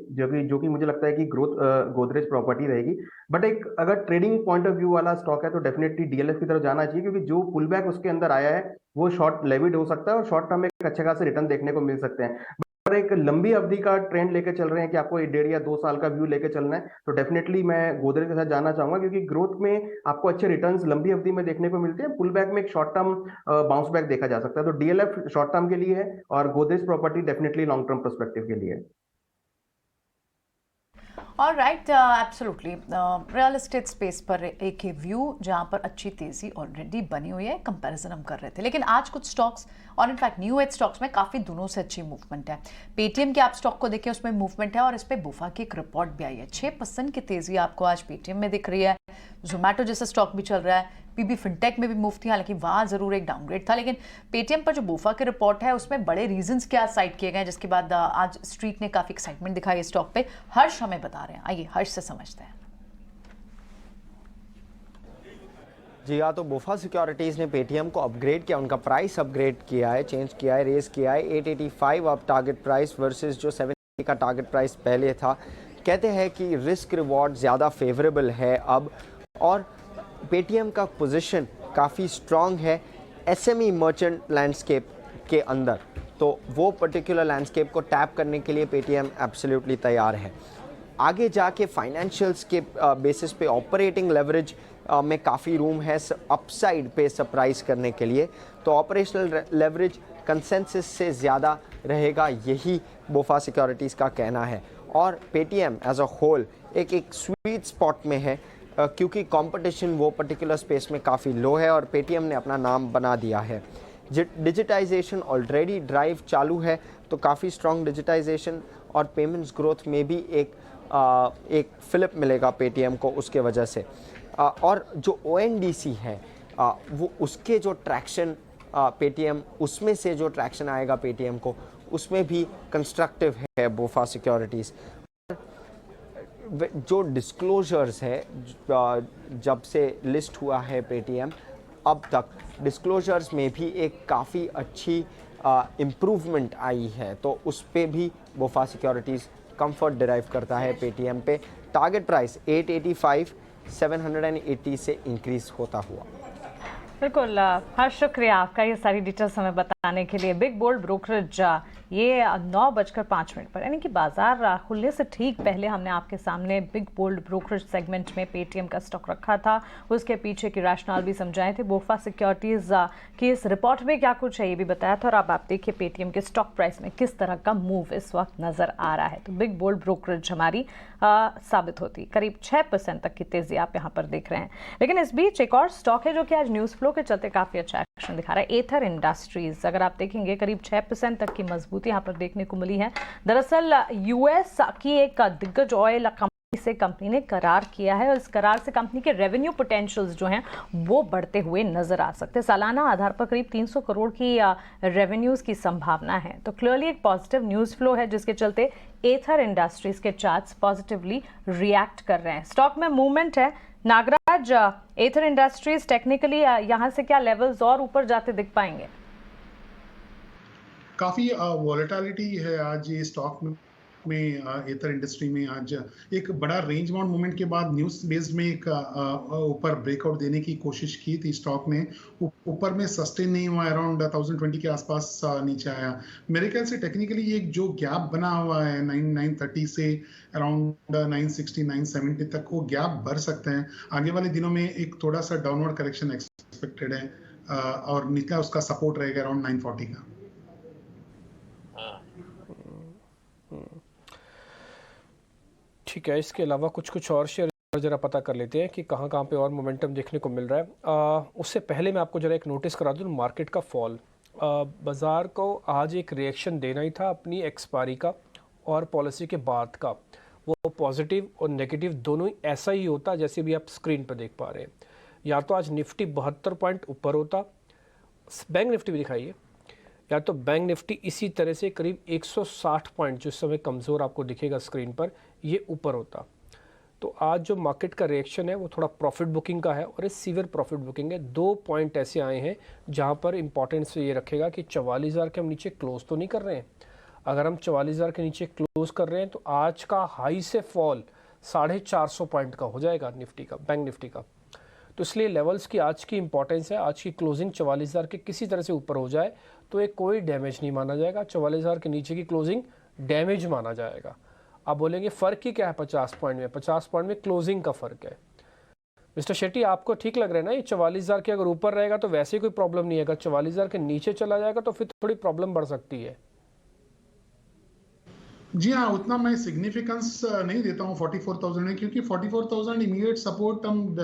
जो कि मुझे लगता है कि ग्रोथ गोदरेज प्रॉपर्टी रहेगी। बट एक अगर ट्रेडिंग पॉइंट ऑफ व्यू वाला स्टॉक है तो डेफिनेटली डीएलएफ की तरफ जाना चाहिए, क्योंकि जो पुल बैक उसके अंदर आया है वो शॉर्ट लेविड हो सकता है और शॉर्ट टर्म में एक अच्छे खासे रिटर्न देखने को मिल सकते हैं। पर एक लंबी अवधि का ट्रेंड लेके चल रहे हैं कि आपको 1.5 या 2 साल का व्यू लेके चलना है, तो डेफिनेटली मैं गोदरेज के साथ जाना चाहूंगा, क्योंकि ग्रोथ में आपको अच्छे रिटर्न्स लंबी अवधि में देखने को मिलते हैं। पुल बैक में एक शॉर्ट टर्म बाउंस बैक देखा जा सकता है। तो डीएलएफ शॉर्ट टर्म के लिए है और Godrej property definitely long term perspective के लिए है। और right, absolutely real estate space पर एक व्यू जहां पर अच्छी तेजी ऑलरेडी बनी हुई है, कंपैरिजन हम कर रहे थे। लेकिन आज कुछ स्टॉक्स और इनफैक्ट न्यू एज स्टॉक्स में काफ़ी दिनों से अच्छी मूवमेंट है। पेटीएम के आप स्टॉक को देखें, उसमें मूवमेंट है और इस पर बुफा की एक रिपोर्ट भी आई है। 6% की तेजी आपको आज पेटीएम में दिख रही है। जोमेटो जैसा स्टॉक भी चल रहा है, पीबी फिनटेक में भी मूव थी, हालांकि वहाँ जरूर एक डाउनग्रेड था। लेकिन पेटीएम पर जो बुफा की रिपोर्ट है उसमें बड़े रीजंस क्या साइड किए गए, जिसके बाद आज स्ट्रीट ने काफ़ी एक्साइटमेंट दिखाई इस स्टॉक पे। हर्ष हमें बता रहे हैं, आइए हर्ष से समझते हैं। जी हाँ, तो बुफा सिक्योरिटीज़ ने पेटीएम को अपग्रेड किया, उनका प्राइस अपग्रेड किया है, चेंज किया है, रेस किया है। 885 अब टारगेट प्राइस वर्सेस जो 780 का टारगेट प्राइस पहले था। कहते हैं कि रिस्क रिवॉर्ड ज़्यादा फेवरेबल है अब, और पेटीएम का पोजीशन काफ़ी स्ट्रॉन्ग है एसएमई मर्चेंट लैंडस्केप के अंदर, तो वो पर्टिकुलर लैंडस्केप को टैप करने के लिए पेटीएम एब्सोल्युटली तैयार है। आगे जाके फाइनेंशियल्स के बेसिस पे ऑपरेटिंग लेवरेज में काफ़ी रूम है अपसाइड पे सरप्राइज करने के लिए, तो ऑपरेशनल लेवरेज कंसेंसस से ज़्यादा रहेगा, यही बुफा सिक्योरिटीज़ का कहना है। और पेटीएम एज अ होल एक स्वीट स्पॉट में है, क्योंकि कंपटीशन वो पर्टिकुलर स्पेस में काफ़ी लो है और पेटीएम ने अपना नाम बना दिया है। डिजिटाइजेशन ऑलरेडी ड्राइव चालू है, तो काफ़ी स्ट्रॉन्ग डिजिटाइजेशन और पेमेंट्स ग्रोथ में भी एक फिलिप मिलेगा पेटीएम को उसके वजह से। और जो ओएनडीसी है वो उसके जो ट्रैक्शन पेटीएम, उसमें से जो ट्रैक्शन आएगा पेटीएम को, उसमें भी कंस्ट्रक्टिव है बुफा सिक्योरिटीज़। जो डिस्क्लोजर्स है जब से लिस्ट हुआ है पेटीएम अब तक, डिस्क्लोजर्स में भी एक काफ़ी अच्छी इम्प्रूवमेंट आई है, तो उस पे भी बुफा सिक्योरिटीज़ कंफर्ट डिराइव करता है पेटीएम पे। टारगेट प्राइस 885 780 से इंक्रीज होता हुआ। बिल्कुल हर्ष, शुक्रिया आपका ये सारी डिटेल्स हमें बताने के लिए। बिग बोल्ड ब्रोकरेज ये 9:05 पर, यानी कि बाजार खुलने से ठीक पहले हमने आपके सामने बिग बोल्ड ब्रोकरेज सेगमेंट में पेटीएम का स्टॉक रखा था। उसके पीछे की रैशनल भी समझाए थे। बोफा सिक्योरिटीज की इस रिपोर्ट में क्या कुछ है ये भी बताया था। और अब आप देखिए पेटीएम के स्टॉक प्राइस में किस तरह का मूव इस वक्त नजर आ रहा है। तो बिग बोल्ड ब्रोकरेज हमारी साबित होती, करीब 6% तक की तेजी आप यहाँ पर देख रहे हैं। लेकिन इस बीच एक और स्टॉक है जो कि आज न्यूज फ्लो के चलते काफी अच्छा एक्शन दिखा रहा है, एथर इंडस्ट्रीज। अगर आप देखेंगे करीब 6% तक की मजबूती यहाँ पर देखने को मिली है। दरअसल यूएस की एक दिग्गज ऑयल से कंपनी ने करार किया है और इस करार से कंपनी के रेवेन्यू पोटेंशियल्स जो हैं वो बढ़ते हुए नजर आ सकते हैं। सालाना आधार पर करीब 300 करोड़ की रेवेन्यूज की संभावना है। तो क्लियरली एक पॉजिटिव न्यूज फ्लो है जिसके चलते एथर इंडस्ट्रीज के चार्ट्स पॉजिटिवली रिएक्ट कर रहे हैं। स्टॉक में मूवमेंट है। नागराज, एथर इंडस्ट्रीज टेक्निकली यहां से क्या लेवल्स और ऊपर जाते दिख पाएंगे? काफी वॉलेटिलिटी है आज ये स्टॉक में एथर इंडस्ट्री में। आज एक बड़ा रेंज बाउंड मूवमेंट के बाद न्यूज बेस्ड में एक ऊपर ब्रेकआउट देने की कोशिश की थी स्टॉक ने। ऊपर में सस्टेन नहीं हुआ, अराउंड 1020 के आसपास नीचे आया। मेरे ख्याल से टेक्निकली एक जो गैप बना हुआ है 930 से अराउंड 960 970 तक, वो गैप बढ़ सकते हैं। आगे वाले दिनों में एक थोड़ा सा डाउनवर्ड करेक्शन एक्सपेक्टेड है और निचला उसका सपोर्ट रहेगा अराउंड 940 का। ठीक है, इसके अलावा कुछ और शेयर जरा पता कर लेते हैं कि कहाँ पे और मोमेंटम देखने को मिल रहा है। उससे पहले मैं आपको जरा एक नोटिस करा दूँ मार्केट का फॉल। बाज़ार को आज एक रिएक्शन देना ही था अपनी एक्सपायरी का और पॉलिसी के बाद का। वो पॉजिटिव और नेगेटिव दोनों ही ऐसा ही होता जैसे भी आप स्क्रीन पर देख पा रहे हैं। या तो आज निफ्टी 72 पॉइंट ऊपर होता, बैंक निफ्टी भी दिखाइए, या तो बैंक निफ्टी इसी तरह से करीब 160 पॉइंट जो इस समय कमज़ोर आपको दिखेगा स्क्रीन पर, ये ऊपर होता। तो आज जो मार्केट का रिएक्शन है वो थोड़ा प्रॉफिट बुकिंग का है और ये सीवियर प्रॉफिट बुकिंग है। 2 पॉइंट ऐसे आए हैं जहां पर इंपॉर्टेंस ये रखेगा कि 44,000 के हम नीचे क्लोज तो नहीं कर रहे हैं। अगर हम 44,000 के नीचे क्लोज कर रहे हैं तो आज का हाई से फॉल 450 पॉइंट का हो जाएगा निफ्टी का, बैंक निफ्टी का। तो इसलिए लेवल्स की आज की इंपॉर्टेंस है। आज की क्लोजिंग 44,000 के किसी तरह से ऊपर हो जाए तो एक कोई डैमेज नहीं माना जाएगा। 44,000 के नीचे की क्लोजिंग डैमेज माना जाएगा। आप बोलेंगे फ़र्क ही क्या है 50 पॉइंट में? 50 पॉइंट में क्लोजिंग का फ़र्क है। मिस्टर शेट्टी, आपको ठीक लग रहा है ना ये 44,000 के अगर ऊपर रहेगा तो वैसे ही कोई प्रॉब्लम नहीं है। अगर 44,000 के नीचे चला जाएगा तो फिर थोड़ी प्रॉब्लम बढ़ सकती है। जी हाँ, उतना मैं सिग्निफिकेंस नहीं देता हूँ 44,000 में, क्योंकि 44,000 इमीडिएट सपोर्ट हम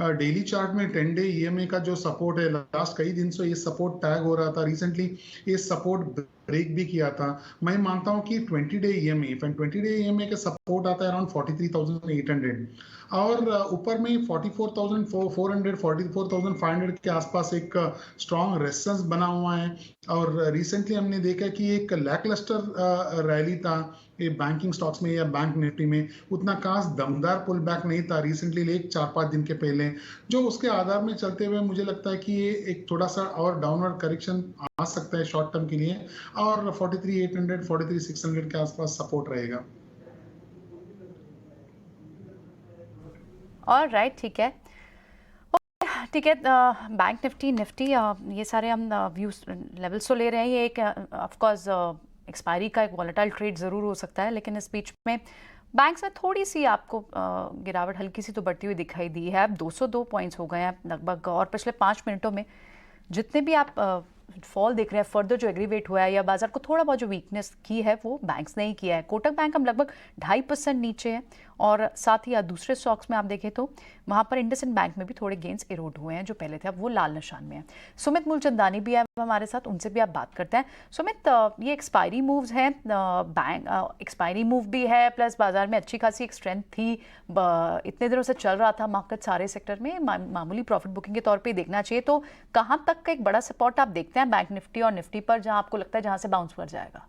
डेली चार्ट में 10 डे ईएमए का जो सपोर्ट है, लास्ट कई दिन से ये सपोर्ट टैग हो रहा था। रिसेंटली ये सपोर्ट ब्रेक भी किया था। मैं मानता हूँ कि 20 डे ईएमए का सपोर्ट आता है अराउंड 43,800 और ऊपर में 44,400 44,500 के आसपास एक स्ट्रॉन्ग रेजिस्टेंस बना हुआ है। और रिसेंटली हमने देखा कि एक लैकलस्टर रैली था ये बैंकिंग स्टॉक्स में या बैंक निफ्टी में, उतना खास दमदार पुल बैक नहीं था रिसेंटली, एक 4-5 दिन के पहले, जो उसके आधार में चलते हुए मुझे लगता है कि ये एक थोड़ा सा और डाउनवर्ड करेक्शन आ सकता है शॉर्ट टर्म के लिए और 43,800 43,600 के आसपास सपोर्ट रहेगा। ऑलराइट, ठीक है ठीक है। बैंक निफ्टी ये सारे हम व्यूज लेवल्स तो ले रहे हैं। ये एक ऑफ कोर्स एक्सपायरी का एक वॉलेटाइल ट्रेड ज़रूर हो सकता है, लेकिन इस बीच में बैंक्स में थोड़ी सी आपको गिरावट हल्की सी तो बढ़ती हुई दिखाई दी है। अब 202 पॉइंट्स हो गए हैं लगभग और पिछले 5 मिनटों में जितने भी आप फॉल देख रहे हैं, फर्दर जो एग्रीवेट हुआ है या बाजार को थोड़ा बहुत जो वीकनेस की है वो बैंक्स ने ही किया है। कोटक बैंक हम लगभग 2.5% नीचे है और साथ ही दूसरे स्टॉक्स में आप देखें तो वहाँ पर इंडसइंड बैंक में भी थोड़े गेंस इरोड हुए हैं जो पहले थे, अब वो लाल निशान में है। सुमित मूलचंदानी भी है हमारे साथ, उनसे भी आप बात करते हैं। सुमित, ये एक्सपायरी मूव्स हैं, बैंक एक्सपायरी मूव भी है प्लस बाजार में अच्छी खासी एक स्ट्रेंथ थी, इतने दिनों से चल रहा था मार्केट सारे सेक्टर में, मामूली प्रॉफिट बुकिंग के तौर पर देखना चाहिए। तो कहाँ तक का एक बड़ा सपोर्ट आप देखते हैं बैंक निफ्टी और निफ्टी पर जहां आपको लगता है जहां से बाउंस कर जाएगा?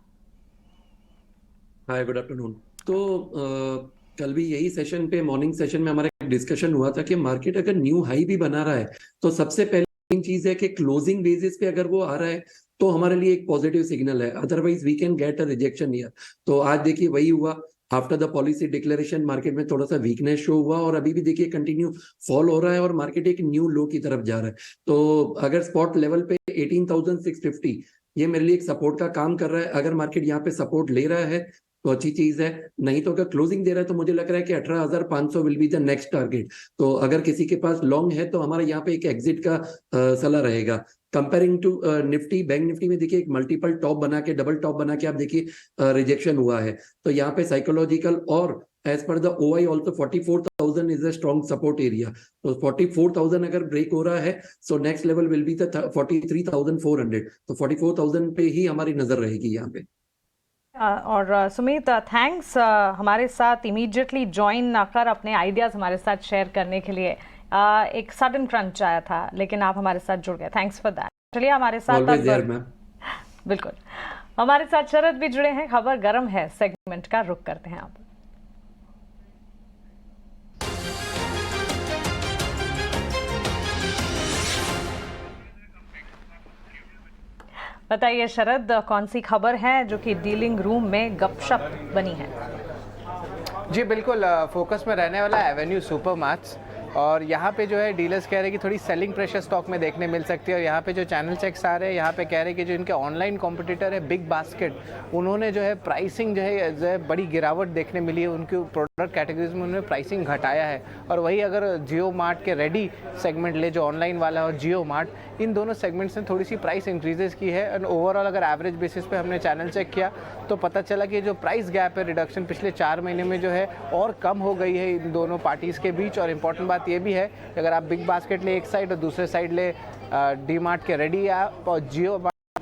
हाय, गुड आफ्टरनून। तो कल भी यही सेशन पे, मॉर्निंग सेशन में हमारा एक डिस्कशन हुआ था कि मार्केट अगर न्यू हाई भी बना रहा है तो सबसे पहली चीज है कि क्लोजिंग बेसिस पे अगर वो आ रहा है तो हमारे लिए एक पॉजिटिव सिग्नल है, otherwise we can get a rejection here. तो आज देखिए वही हुआ, after the policy declaration market में थोड़ा सा वीकनेस शो हुआ और अभी भी देखिए कंटिन्यू फॉल हो रहा है और मार्केट एक न्यू लो की तरफ जा रहा है। तो अगर स्पॉट लेवल पे 18,650 ये मेरे लिए एक सपोर्ट का काम कर रहा है। अगर मार्केट यहाँ पे सपोर्ट ले रहा है तो अच्छी चीज है, नहीं तो अगर क्लोजिंग दे रहा है तो मुझे लग रहा है कि 18,500 will be the next target. तो अगर किसी के पास लॉन्ग है तो हमारा यहाँ पे एक एग्जिट का सलाह रहेगा। Comparing to Nifty, bank Nifty में देखिए एक मल्टीपल टॉप बना के, डबल टॉप बना के आप देखिए रिजेक्शन हुआ है, तो यहाँ पे साइकोलॉजिकल और एज पर the OI also 44,000 is a strong support area. तो 44,000 अगर ब्रेक हो रहा है so next level will be the 43,400, तो 44,000 पे ही हमारी नजर रहेगी यहाँ पे। और सुमित, थैंक्स हमारे साथ इमीडिएटली ज्वाइन कर अपने आइडियाज़ हमारे साथ शेयर करने के लिए। एक सडन क्रंच आया था लेकिन आप हमारे साथ जुड़ गए, थैंक्स फॉर दैट। चलिए हमारे साथ बिल्कुल हमारे साथ शरद भी जुड़े हैं। खबर गर्म है सेगमेंट का रुख करते हैं आप। बताइए शरद, कौन सी खबर है जो कि डीलिंग रूम में गपशप बनी है? जी बिल्कुल, फोकस में रहने वाला एवेन्यू सुपरमार्ट्स, और यहाँ पे जो है डीलर्स कह रहे हैं कि थोड़ी सेलिंग प्रेशर स्टॉक में देखने मिल सकती है। और यहाँ पे जो चैनल चेक्स आ रहे हैं यहाँ पे कह रहे हैं कि जो इनके ऑनलाइन कॉम्पिटिटर है बिग बास्केट, उन्होंने जो है प्राइसिंग जो है बड़ी गिरावट देखने मिली है। उनकी प्रोडक्ट कैटेगरीज में उन्होंने प्राइसिंग घटाया है। और वही अगर जियो मार्ट के रेडी सेगमेंट ले, जो ऑनलाइन वाला है, और जियो मार्ट, इन दोनों सेगमेंट्स ने थोड़ी सी प्राइस इंक्रीजेस की है। एंड ओवरऑल अगर एवरेज बेसिस पे हमने चैनल चेक किया तो पता चला कि जो प्राइस गैप है रिडक्शन पिछले 4 महीने में जो है और कम हो गई है इन दोनों पार्टीज़ के बीच। और इम्पॉर्टेंट बात ये भी है कि अगर आप बिग बास्केट ले एक साइड और दूसरे साइड ले डी मार्ट के रेडी ऐप और जियो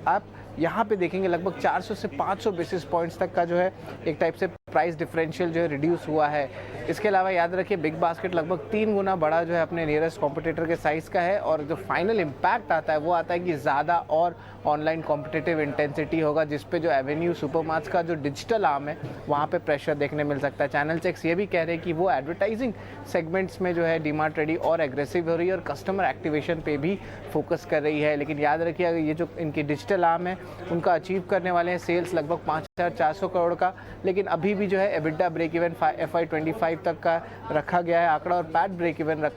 ऐप, यहाँ पे देखेंगे लगभग 400 से 500 बेसिस पॉइंट्स तक का जो है एक टाइप से प्राइस डिफरेंशियल जो है रिड्यूस हुआ है। इसके अलावा याद रखिए बिग बास्केट लगभग 3 गुना बड़ा जो है अपने नियरेस्ट कॉम्पिटिटर के साइज़ का है। और जो फाइनल इम्पैक्ट आता है वो आता है कि ज़्यादा और ऑनलाइन कॉम्पिटिटिव इंटेंसिटी होगा, जिस पे जो एवेन्यू सुपरमार्ट्स का जो डिजिटल आर्म है वहाँ पे प्रेशर देखने मिल सकता है। चैनल चेक्स ये भी कह रहे हैं कि वो एडवर्टाइजिंग सेगमेंट्स में जो है डीमार्ट रेडी और एग्रेसिव हो रही है और कस्टमर एक्टिवेशन पे भी फोकस कर रही है। लेकिन याद रखिए अगर ये जो इनकी डिजिटल आर्म है उनका अचीव करने वाले हैं सेल्स लगभग 5,400 करोड़ का, लेकिन अभी भी जो है एबिटा ब्रेक इवन FY25 तक का रखा गया है आंकड़ा, और पैट ब्रेक इवन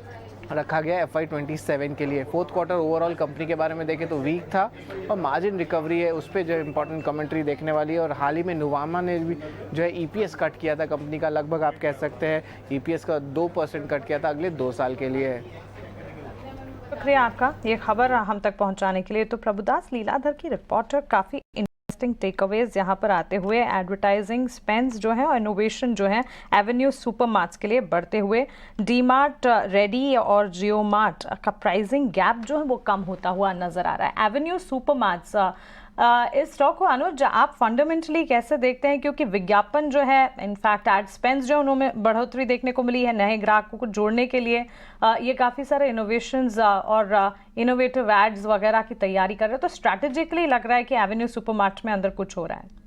रखा गया है FY27 के लिए। फोर्थ क्वार्टर ओवरऑल कंपनी के बारे में देखें तो वीक था और मार्जिन रिकवरी है उस पर जो इंपॉर्टेंट कमेंट्री देखने वाली है। और हाल ही में नुवामा ने भी जो है EPS कट किया था कंपनी का, लगभग आप कह सकते हैं EPS का 2% कट किया था अगले 2 साल के लिए। शुक्रिया आपका ये खबर हम तक पहुंचाने के लिए। तो प्रभुदास लीलाधर की रिपोर्टर काफ़ी इंटरेस्टिंग टेकअवेज यहाँ पर आते हुए एडवर्टाइजिंग स्पेंड्स जो है और इनोवेशन जो है एवेन्यू सुपरमार्ट्स के लिए बढ़ते हुए, डी मार्ट रेडी और जियो मार्ट का प्राइसिंग गैप जो है वो कम होता हुआ नजर आ रहा है। एवेन्यू सुपरमार्ट्स इस स्टॉक को अनुज आप फंडामेंटली कैसे देखते हैं? क्योंकि विज्ञापन जो है, इनफैक्ट एड स्पेंड्स जो उन्होंने बढ़ोतरी देखने को मिली है नए ग्राहकों को जोड़ने के लिए, ये काफ़ी सारे इनोवेशंस और इनोवेटिव एड्स वगैरह की तैयारी कर रहे हैं। तो स्ट्रैटेजिकली लग रहा है कि एवेन्यू सुपरमार्ट में अंदर कुछ हो रहा है।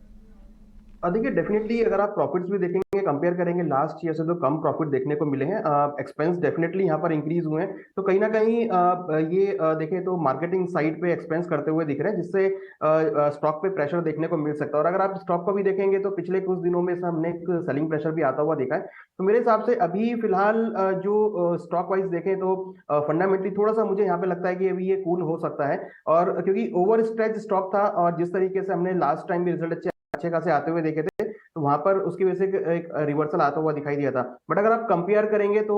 देखिए डेफिनेटली अगर आप प्रॉफिट्स भी देखेंगे, कंपेयर करेंगे लास्ट ईयर से तो कम प्रॉफिट देखने को मिले हैं। एक्सपेंस डेफिनेटली यहाँ पर इंक्रीज हुए हैं, तो कहीं ना कहीं ये देखें तो मार्केटिंग साइड पे एक्सपेंस करते हुए दिख रहे हैं, जिससे स्टॉक पे प्रेशर देखने को मिल सकता है। और अगर आप स्टॉक को भी देखेंगे तो पिछले कुछ दिनों में हमने एक सेलिंग प्रेशर भी आता हुआ देखा है। तो मेरे हिसाब से अभी फिलहाल जो स्टॉक वाइज देखें तो फंडामेंटली थोड़ा सा मुझे यहाँ पे लगता है कि अभी ये कूल हो सकता है। और क्योंकि ओवर स्ट्रेच स्टॉक था और जिस तरीके से हमने लास्ट टाइम भी रिजल्ट अच्छे खासे आते हुए देखे थे, तो वहां पर उसकी वजह से एक रिवर्सल आता हुआ दिखाई दिया था। बट अगर आप कंपेयर करेंगे तो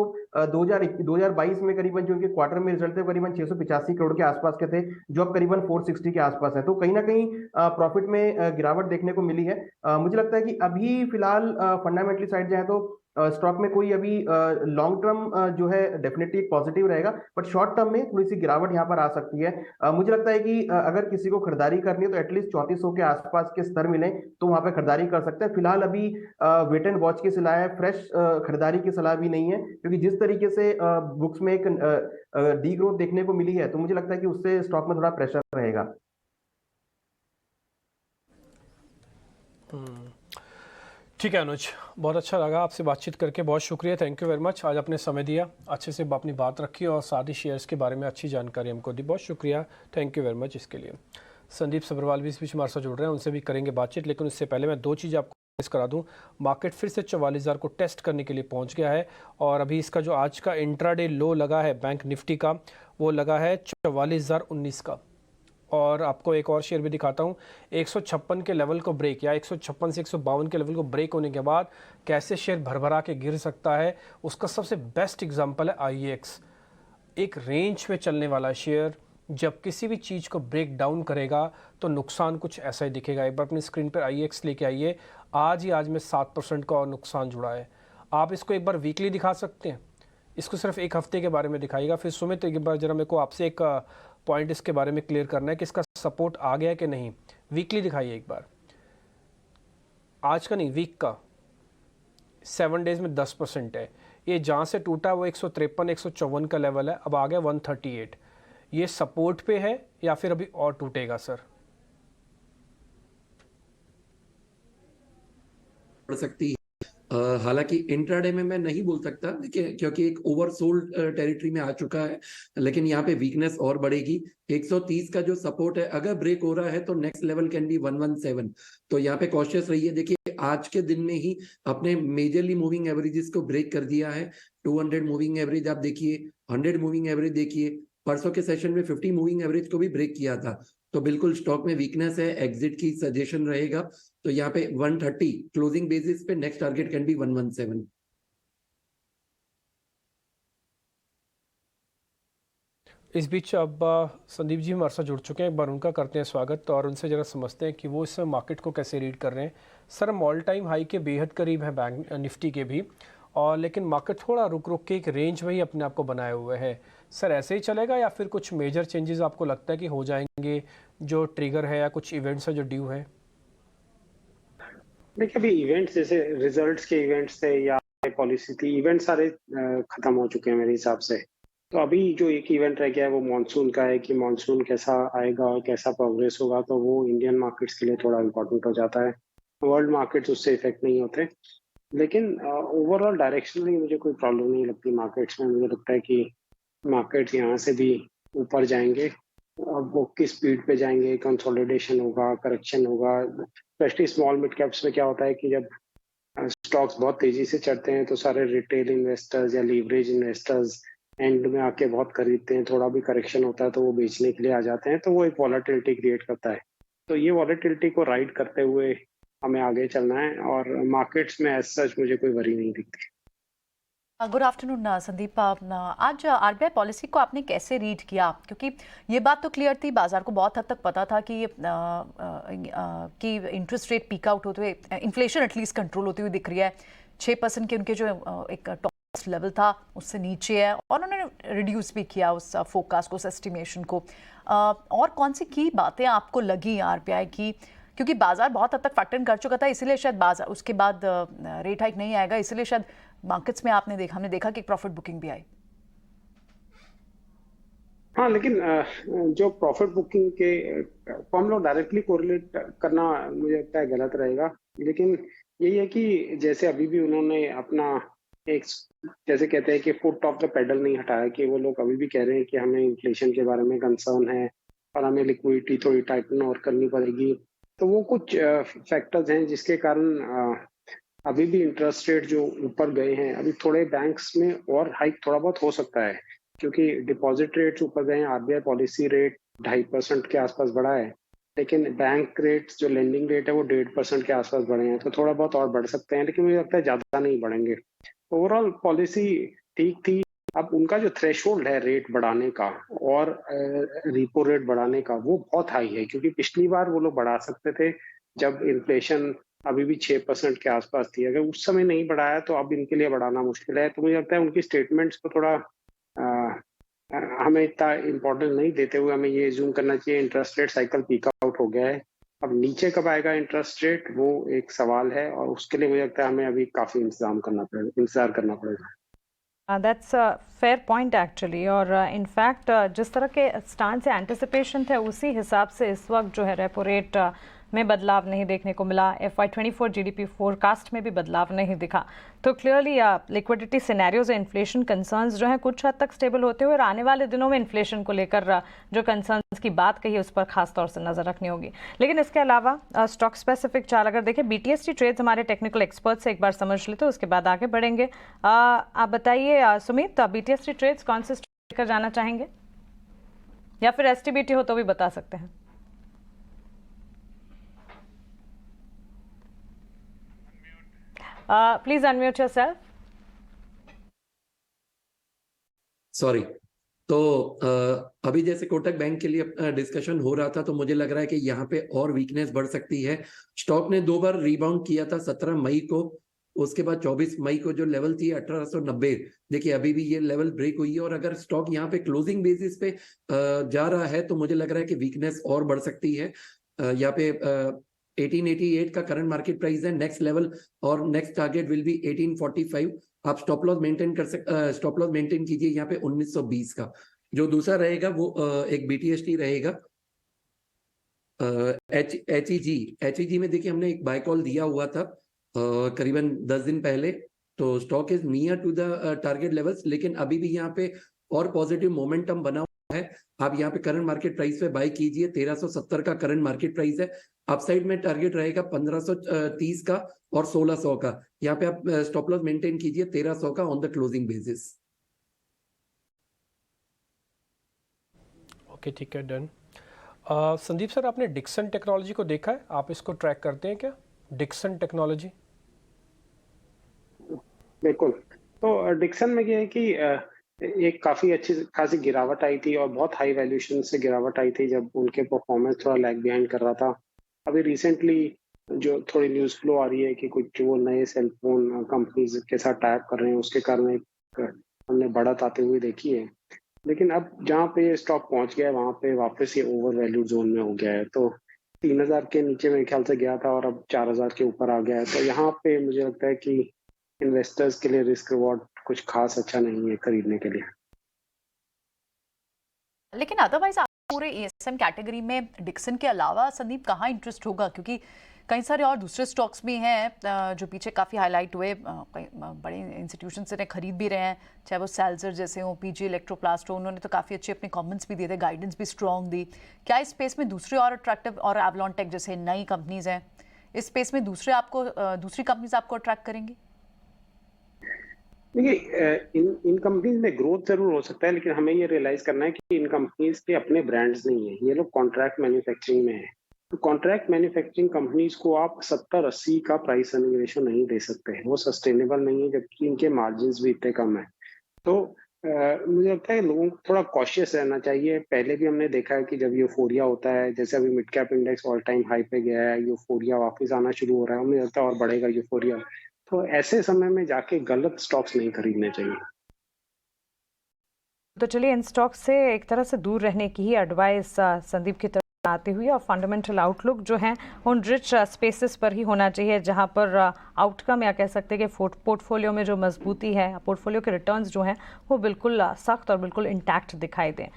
2022 में करीबन जो उनके क्वार्टर में रिजल्ट थे करीबन 685 करोड़ के आसपास के थे, जो अब करीबन 460 के आसपास है। तो कहीं ना कहीं प्रॉफिट में गिरावट देखने को मिली है। मुझे लगता है कि अभी फिलहाल फंडामेंटली साइड जाए तो स्टॉक में कोई अभी लॉन्ग टर्म जो है डेफिनेटली पॉजिटिव रहेगा, बट शॉर्ट टर्म में थोड़ी सी गिरावट यहाँ पर आ सकती है। मुझे लगता है कि अगर किसी को खरीदारी करनी है तो एटलीस्ट 3400 के आसपास के स्तर मिले तो वहां पर खरीदारी कर सकते हैं। फिलहाल अभी वेट एंड वॉच की सलाह है, फ्रेश खरीदारी की सलाह भी नहीं है, क्योंकि जिस तरीके से बुक्स में एक डी ग्रोथ देखने को मिली है तो मुझे लगता है कि उससे स्टॉक में थोड़ा प्रेशर रहेगा। ठीक है अनुज, बहुत अच्छा लगा आपसे बातचीत करके, बहुत शुक्रिया, थैंक यू वेरी मच। आज आपने समय दिया, अच्छे से अपनी बात रखी और साथ ही शेयर्स के बारे में अच्छी जानकारी हमको दी, बहुत शुक्रिया, थैंक यू वेरी मच इसके लिए। संदीप सब्रवाल भी इस बीच हमारे साथ जुड़ रहे हैं, उनसे भी करेंगे बातचीत, लेकिन उससे पहले मैं 2 चीज़ आपको करा दूं। मार्केट फिर से 44,000 को टेस्ट करने के लिए पहुंच गया है और अभी इसका जो आज का इंट्राडे लो लगा है बैंक निफ्टी का, वो लगा है 44,019 का। और आपको एक और शेयर भी दिखाता हूँ। 156 के लेवल को ब्रेक या 156 से 152 के लेवल को ब्रेक होने के बाद कैसे शेयर भरभरा के गिर सकता है, उसका सबसे बेस्ट एग्जांपल है IEX। एक रेंज में चलने वाला शेयर जब किसी भी चीज़ को ब्रेक डाउन करेगा तो नुकसान कुछ ऐसा ही दिखेगा। एक बार अपनी स्क्रीन पर IEX लेके आइए। आज में 7% का और नुकसान जुड़ा है। आप इसको एक बार वीकली दिखा सकते हैं, इसको सिर्फ एक हफ्ते के बारे में दिखाइएगा। फिर सुमित एक बार जरा मेरे को आपसे एक पॉइंट इसके बारे में क्लियर करना है कि इसका सपोर्ट आ गया कि नहीं। वीकली दिखाइए एक बार, आज का नहीं, वीक का। 7 डेज में 10% है। ये जहाँ से टूटा वो 153 154 का लेवल है, अब आ गया 138। ये सपोर्ट पे है या फिर अभी और टूटेगा सर? पड़ सकती है। हालांकि इंट्राडे में मैं नहीं बोल सकता, देखिए क्योंकि एक ओवरसोल्ड टेरिटरी में आ चुका है, लेकिन यहाँ पे वीकनेस और बढ़ेगी। 130 का जो सपोर्ट है अगर ब्रेक हो रहा है तो नेक्स्ट लेवल कैन बी 117। तो यहाँ पे कॉशियस रहिए। देखिए आज के दिन में ही अपने मेजरली मूविंग एवरेजेस को ब्रेक कर दिया है। 200 मूविंग एवरेज आप देखिए, 100 मूविंग एवरेज देखिए, परसों के सेशन में 50 मूविंग एवरेज को भी ब्रेक किया था। तो बिल्कुल स्टॉक में वीकनेस है, एग्जिट की सजेशन रहेगा। तो यहाँ पे 130 क्लोजिंग बेसिस पे नेक्स्ट टारगेट कैन बी 117। इस बीच अब संदीप जी हमारे साथ जुड़ चुके हैं, एक बार उनका करते हैं स्वागत और उनसे जरा समझते हैं कि वो इस मार्केट को कैसे रीड कर रहे हैं। सर हम ऑल टाइम हाई के बेहद करीब है बैंक निफ्टी के भी, और लेकिन मार्केट थोड़ा रुक रुक के एक रेंज में ही अपने आप को बनाए हुए है। सर ऐसे ही चलेगा या फिर कुछ मेजर चेंजेस आपको लगता है कि हो जाएंगे, जो ट्रिगर है या कुछ इवेंट्स है जो ड्यू है? देखिए अभी इवेंट्स जैसे रिजल्ट्स के इवेंट्स थे या पॉलिसी थी, इवेंट सारे खत्म हो चुके हैं मेरे हिसाब से। तो अभी जो एक इवेंट रह गया है वो मानसून का है कि मानसून कैसा आएगा और कैसा प्रोग्रेस होगा, तो वो इंडियन मार्केट्स के लिए थोड़ा इम्पोर्टेंट हो जाता है। वर्ल्ड मार्केट्स उससे इफेक्ट नहीं होते, लेकिन ओवरऑल डायरेक्शनली मुझे कोई प्रॉब्लम नहीं लगती मार्केट्स में। मुझे लगता है कि मार्केट्स यहाँ से भी ऊपर जाएंगे। अब वो किस स्पीड पे जाएंगे, कंसोलिडेशन होगा, करेक्शन होगा। स्पेशली स्मॉल मिड कैप्स में क्या होता है कि जब स्टॉक्स बहुत तेजी से चढ़ते हैं तो सारे रिटेल इन्वेस्टर्स या लीवरेज इन्वेस्टर्स एंड में आके बहुत खरीदते हैं। थोड़ा भी करेक्शन होता है तो वो बेचने के लिए आ जाते हैं, तो वो एक वॉलेटिलिटी क्रिएट करता है। तो ये वॉलेटिलिटी को राइड करते हुए हमें आगे चलना है, और मार्केट्स में एज सच मुझे कोई वरी नहीं दिखती। Good afternoon Sandeep. आज आरबीआई पॉलिसी को आपने कैसे रीड किया? क्योंकि ये बात तो क्लियर थी, बाजार को बहुत हद तक पता था कि कि इंटरेस्ट रेट पीक आउट होते हुए, इन्फ्लेशन एटलीस्ट कंट्रोल होती हुई दिख रही है। 6% के उनके जो एक टॉप लेवल था उससे नीचे है, और उन्होंने रिड्यूस भी किया उस फोकास्ट को, उस एस्टिमेशन को। और कौन सी की बातें आपको लगी आरबीआई की? क्योंकि बाजार बहुत हद तक फैक्टर इन कर चुका था, इसीलिए शायद बाजार उसके बाद रेट हाइक नहीं आएगा, इसीलिए शायद मार्केट्स में हमने देखा कि प्रॉफिट बुकिंग भी आई। हाँ, लेकिन जो प्रॉफिट बुकिंग के को हम लोग डायरेक्टली कोरिलेट करना मुझे लगता है गलत रहेगा। लेकिन यही है कि जैसे अभी भी उन्होंने अपना एक, जैसे कहते हैं कि फुट ऑफ द पेडल नहीं हटाया, कि वो लोग अभी भी कह रहे हैं कि हमें इन्फ्लेशन के बारे में कंसर्न है और हमें लिक्विडिटी थोड़ी टाइटन और करनी पड़ेगी। तो वो कुछ फैक्टर्स हैं जिसके कारण अभी भी इंटरेस्ट रेट जो ऊपर गए हैं। अभी थोड़े बैंक्स में और हाइक थोड़ा बहुत हो सकता है, क्योंकि डिपॉजिट रेट्स ऊपर गए हैं। आरबीआई पॉलिसी रेट 2.5% के आसपास बढ़ा है, लेकिन बैंक रेट्स जो लेंडिंग रेट है वो 1.5% के आसपास बढ़े हैं। तो थोड़ा बहुत और बढ़ सकते हैं, लेकिन मुझे लगता है ज़्यादा नहीं बढ़ेंगे। ओवरऑल पॉलिसी ठीक थी। अब उनका जो थ्रेशोल्ड है रेट बढ़ाने का और रिपो रेट बढ़ाने का, वो बहुत हाई है, क्योंकि पिछली बार वो लोग बढ़ा सकते थे जब इन्फ्लेशन अभी भी 6% के आसपास थी। अगर उस समय नहीं बढ़ाया तो अब इनके लिए बढ़ाना मुश्किल है। तो मुझे लगता है उनकी स्टेटमेंट्स को थोड़ा हमें इतना इम्पोर्टेंस नहीं देते हुए हमें ये जूम करना चाहिए interest rate cycle peak out हो गया है। अब नीचे कब आएगा इंटरेस्ट रेट, वो एक सवाल है, और उसके लिए मुझे लगता है हमें अभी काफी इंतजार करना पड़ेगा। That's a fair point actually, और इनफैक्ट जिस तरह के स्टांस से एंटिसिपेशन थे उसी हिसाब से इस वक्त जो है रेपो रेट में बदलाव नहीं देखने को मिला। FY24 GDP फोरकास्ट में भी बदलाव नहीं दिखा। तो क्लियरली लिक्विडिटी सिनेरियोज और इन्फ्लेशन कंसर्न्स जो हैं कुछ हद तक स्टेबल होते हुए, और आने वाले दिनों में इन्फ्लेशन को लेकर जो कंसर्न्स की बात कही है उस पर खास तौर से नजर रखनी होगी। लेकिन इसके अलावा स्टॉक स्पेसिफिक चार्ट अगर देखें, BTST ट्रेड्स हमारे टेक्निकल एक्सपर्ट से एक बार समझ लेते, उसके बाद आगे बढ़ेंगे। आप बताइए सुमित, BTST ट्रेड्स कौन से स्टॉक लेकर जाना चाहेंगे? या फिर एसटीबीटी हो तो भी बता सकते हैं। Please unmute yourself. सॉरी। तो अभी जैसे कोटक बैंक के लिए डिस्कशन हो रहा था, तो मुझे लग रहा है कि यहाँ पे और वीकनेस बढ़ सकती है। स्टॉक ने 2 बार रिबाउंड किया था, 17 मई को, उसके बाद 24 मई को जो लेवल थी 1890, देखिए अभी भी ये लेवल ब्रेक हुई है। और अगर स्टॉक यहाँ पे क्लोजिंग बेसिस पे जा रहा है तो मुझे लग रहा है कि वीकनेस और बढ़ सकती है। यहाँ पे 1888 का करंट मार्केट प्राइस है, नेक्स्ट लेवल और नेक्स्ट टारगेट विल बी 1845। आप स्टॉप लॉस मेंटेन कीजिए यहाँ पे 1920 का। जो दूसरा रहेगा वो एक BTST रहेगा, HEG में देखिए हमने एक बाय कॉल दिया हुआ था करीबन 10 दिन पहले, तो stock is near to the target levels, लेकिन अभी भी यहाँ पे और पॉजिटिव मोमेंटम बना हुआ है। आप यहाँ पे करंट मार्केट प्राइस पे बाय कीजिए, 1370 का करंट मार्केट प्राइस है। अपसाइड में टारगेट रहेगा 1530 का और 1600 का। यहाँ पे आप स्टॉप लॉस मेंटेन कीजिए 1300 का on the closing basis. Okay, ठीक है, डन। संदीप सर, आपने डिक्सन टेक्नोलॉजी को देखा है? आप इसको ट्रैक करते हैं क्या, डिक्सन टेक्नोलॉजी? बिल्कुल। तो डिक्सन में ये है कि एक काफी अच्छी खासी गिरावट आई थी और बहुत हाई वैल्यूएशन से गिरावट आई थी जब उनके परफॉर्मेंस थोड़ा लैग बिहाइंड कर रहा था। अभी रिसेंटली जो थोड़ी न्यूज़ फ्लो आ रही है कि कुछ वो नए सेलफोन कंपनीज के साथ टाइप कर रहे हैं, उसके कारण एक हमने बढ़त आते हुए देखी है। लेकिन अब जहाँ पे स्टॉक पहुंच गया है वहाँ पे वापस ये ओवर वैल्यूड जोन में हो गया है। तो 3000 के नीचे मेरे ख्याल से गया था और अब 4000 के ऊपर आ गया है। तो यहाँ पे मुझे लगता है कि इन्वेस्टर्स के लिए रिस्क रिवॉर्ड कुछ खास अच्छा नहीं है खरीदने के लिए। लेकिन अदरवाइज आप पूरे एएसएम कैटेगरी में डिक्सन के अलावा संदीप कहाँ इंटरेस्ट होगा, क्योंकि कई सारे और दूसरे स्टॉक्स भी हैं जो पीछे काफ़ी हाईलाइट हुए, कई बड़े इंस्टीट्यूशन से खरीद भी रहे हैं, चाहे वो सेल्जर जैसे हो, पीजी इलेक्ट्रोप्लास्ट हो, उन्होंने तो काफ़ी अच्छे अपने कमेंट्स भी दिए थे, गाइडेंस भी स्ट्रॉन्ग दी। क्या इस स्पेस में दूसरे और अट्रैक्टिव, और एवलॉन टेक जैसे नई कंपनीज हैं, इस स्पेस में दूसरी कंपनीज आपको अट्रैक्ट करेंगी? देखिए इन कंपनीज में ग्रोथ जरूर हो सकता है, लेकिन हमें ये रियलाइज करना है कि इन कंपनीज के अपने ब्रांड्स नहीं है, ये लोग कॉन्ट्रैक्ट मैन्युफैक्चरिंग में है। तो कॉन्ट्रैक्ट मैन्युफैक्चरिंग कंपनीज को आप 70-80 का प्राइस अर्निंग रेशियो नहीं दे सकते, वो सस्टेनेबल नहीं है, जबकि इनके मार्जिन भी इतने कम है। तो मुझे लगता है लोगों को थोड़ा कॉशियस रहना चाहिए। पहले भी हमने देखा है कि जब यूफोरिया होता है, जैसे अभी mid cap index all time high पे गया है, यूफोरिया वापस आना शुरू हो रहा है, मुझे लगता है और बढ़ेगा यूफोरिया। तो ऐसे समय में जाके गलत स्टॉक्स नहीं खरीदने चाहिए। तो चलिए इन स्टॉक से एक तरह से दूर रहने की ही एडवाइस संदीप की तरफ आती हुई, और फंडामेंटल आउटलुक जो है उन रिच स्पेसेस पर ही होना चाहिए जहां पर आउटकम या कह सकते हैं कि पोर्टफोलियो में जो मजबूती है, पोर्टफोलियो के रिटर्न्स जो हैं वो बिल्कुल सख्त और बिल्कुल इंटैक्ट दिखाई दें।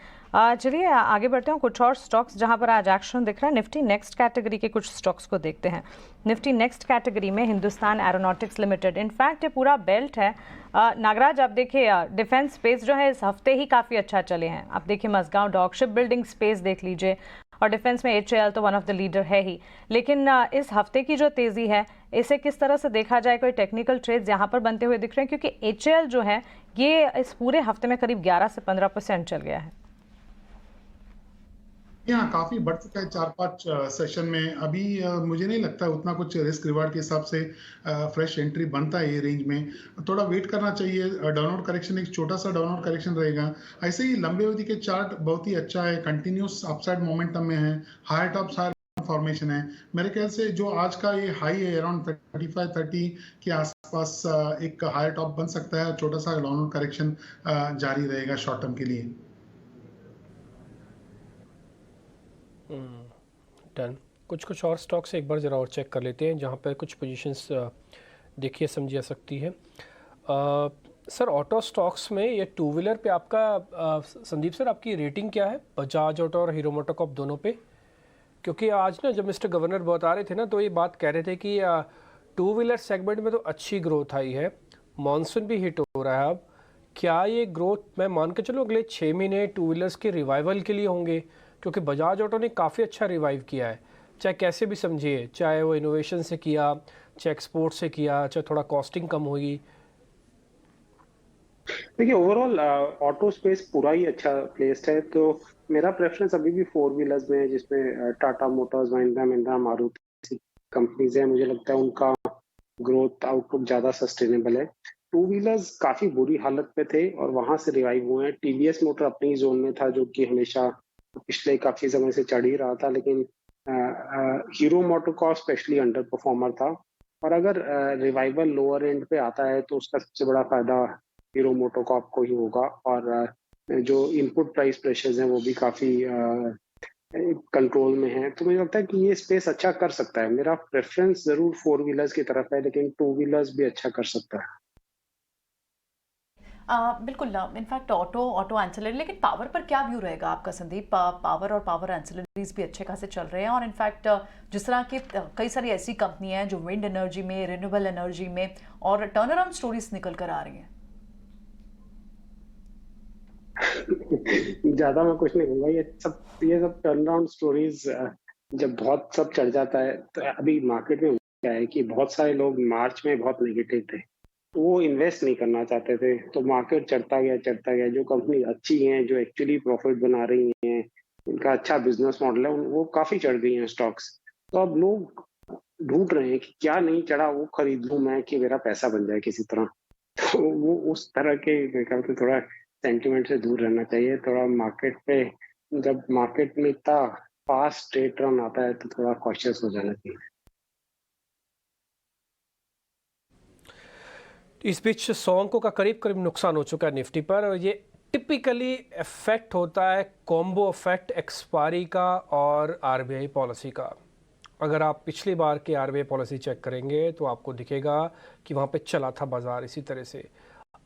चलिए आगे बढ़ते हैं, कुछ और स्टॉक्स जहां पर आज एक्शन दिख रहा है। निफ्टी नेक्स्ट कैटेगरी के कुछ स्टॉक्स को देखते हैं। निफ्टी नेक्स्ट कैटेगरी में हिंदुस्तान एरोनॉटिक्स लिमिटेड, इनफैक्ट ये पूरा बेल्ट है। नागराज, आप देखिए डिफेंस स्पेस जो है इस हफ्ते ही काफ़ी अच्छा चले हैं। आप देखिए Mazagon dock, ship building space देख लीजिए, और डिफेंस में HAL तो वन ऑफ द लीडर है ही। लेकिन इस हफ्ते की जो तेज़ी है इसे किस तरह से देखा जाए, कोई टेक्निकल ट्रेड्स यहाँ पर बनते हुए दिख रहे हैं, क्योंकि HAL जो है ये इस पूरे हफ्ते में करीब 11 से 15% चल गया है। यहाँ काफी बढ़ चुका है 4-5 सेशन में। अभी मुझे नहीं लगता उतना कुछ रिस्क रिवार्ड के हिसाब से फ्रेश एंट्री बनता है ये रेंज में। थोड़ा वेट करना चाहिए। डाउनवर्ड करेक्शन, एक छोटा सा डाउनवर्ड करेक्शन रहेगा। ऐसे ही लंबे अवधि के चार्ट बहुत ही अच्छा है, कंटिन्यूस अपसाइड मोमेंटम में है, हायर टॉप्स हायर फॉर्मेशन है। मेरे ख्याल से जो आज का ये हाई है अराउंड 35-30 के आसपास एक हायर टॉप बन सकता है। छोटा सा डाउनवर्ड करेक्शन जारी रहेगा शॉर्ट टर्म के लिए। डन। कुछ और स्टॉक से एक बार ज़रा और चेक कर लेते हैं जहाँ पर कुछ पोजीशंस देखिए समझी जा सकती है। सर ऑटो स्टॉक्स में ये टू व्हीलर पे आपका संदीप सर आपकी रेटिंग क्या है, बजाज ऑटो और हीरो मोटोकॉर्प दोनों पे? क्योंकि आज ना जब मिस्टर गवर्नर बता रहे थे ना तो ये बात कह रहे थे कि टू व्हीलर सेगमेंट में तो अच्छी ग्रोथ आई है, मानसून भी हिट हो रहा है। अब क्या ये ग्रोथ मैं मान के चलूँ अगले 6 महीने टू व्हीलर्स के रिवाइवल के लिए होंगे? क्योंकि बजाज ऑटो ने काफ़ी अच्छा रिवाइव किया है, चाहे कैसे भी समझिए, चाहे वो इनोवेशन से किया, चाहे एक्सपोर्ट से किया, चाहे थोड़ा कॉस्टिंग कम होगी। देखिए ओवरऑल ऑटो स्पेस पूरा ही अच्छा प्लेस्ड है। तो मेरा प्रेफरेंस अभी भी फोर व्हीलर्स में है, जिसमें टाटा मोटर्स, महिंद्रा महिंद्रा, मारुति कंपनीज है। मुझे लगता है उनका ग्रोथ आउटलुक ज्यादा सस्टेनेबल है। टू व्हीलर्स काफी बुरी हालत पे थे और वहां से रिवाइव हुए हैं। टीवीएस मोटर अपनी जोन में था, जो कि हमेशा पिछले काफी समय से चढ़ ही रहा था, लेकिन hero MotoCorp specially under performer था। और अगर रिवाइवल लोअर एंड पे आता है तो उसका सबसे बड़ा फायदा हीरो मोटोकॉर्प को ही होगा। और जो इनपुट प्राइस प्रेशर्स हैं वो भी काफी कंट्रोल में है। तो मुझे लगता है कि ये स्पेस अच्छा कर सकता है। मेरा प्रेफरेंस जरूर फोर व्हीलर्स की तरफ है, लेकिन टू व्हीलर्स भी अच्छा कर सकता है। बिल्कुल। इनफैक्ट ऑटो एंसिलरी, लेकिन पावर पर क्या व्यू रहेगा आपका संदीप? पावर और पावर एंसिलरीज भी अच्छे खासे चल रहे हैं, और इनफैक्ट जिस तरह की कई सारी ऐसी कंपनी हैं जो विंड एनर्जी में, रिन्यूएबल एनर्जी में और टर्न अराउंड स्टोरीज निकल कर आ रही हैं। ज्यादा मैं कुछ नहीं कहूंगा। ये सब टर्न अराउंड स्टोरीज जब बहुत सब चढ़ जाता है, तो अभी मार्केट में क्या है कि बहुत सारे लोग मार्च में बहुत नेगेटिव थे, तो वो इन्वेस्ट नहीं करना चाहते थे, तो मार्केट चढ़ता गया। जो कंपनी अच्छी हैं, जो एक्चुअली प्रॉफिट बना रही हैं, उनका अच्छा बिजनेस मॉडल है, वो काफी चढ़ गई हैं स्टॉक्स। तो अब लोग ढूंढ रहे हैं कि क्या नहीं चढ़ा वो खरीद लूं मैं, कि मेरा पैसा बन जाए किसी तरह। तो वो उस तरह के मेरे ख्याल से थोड़ा सेंटिमेंट से दूर रहना चाहिए। थोड़ा मार्केट पे, जब मार्केट में इतना फास्ट स्ट्रेट रन आता है, तो थोड़ा कॉशियस हो जाना चाहिए। इस बीच 100 अंकों का करीब करीब नुकसान हो चुका है निफ्टी पर, और ये टिपिकली इफेक्ट होता है कॉम्बो इफेक्ट एक्सपायरी का और आरबीआई पॉलिसी का। अगर आप पिछली बार की आरबीआई पॉलिसी चेक करेंगे तो आपको दिखेगा कि वहाँ पे चला था बाजार इसी तरह से।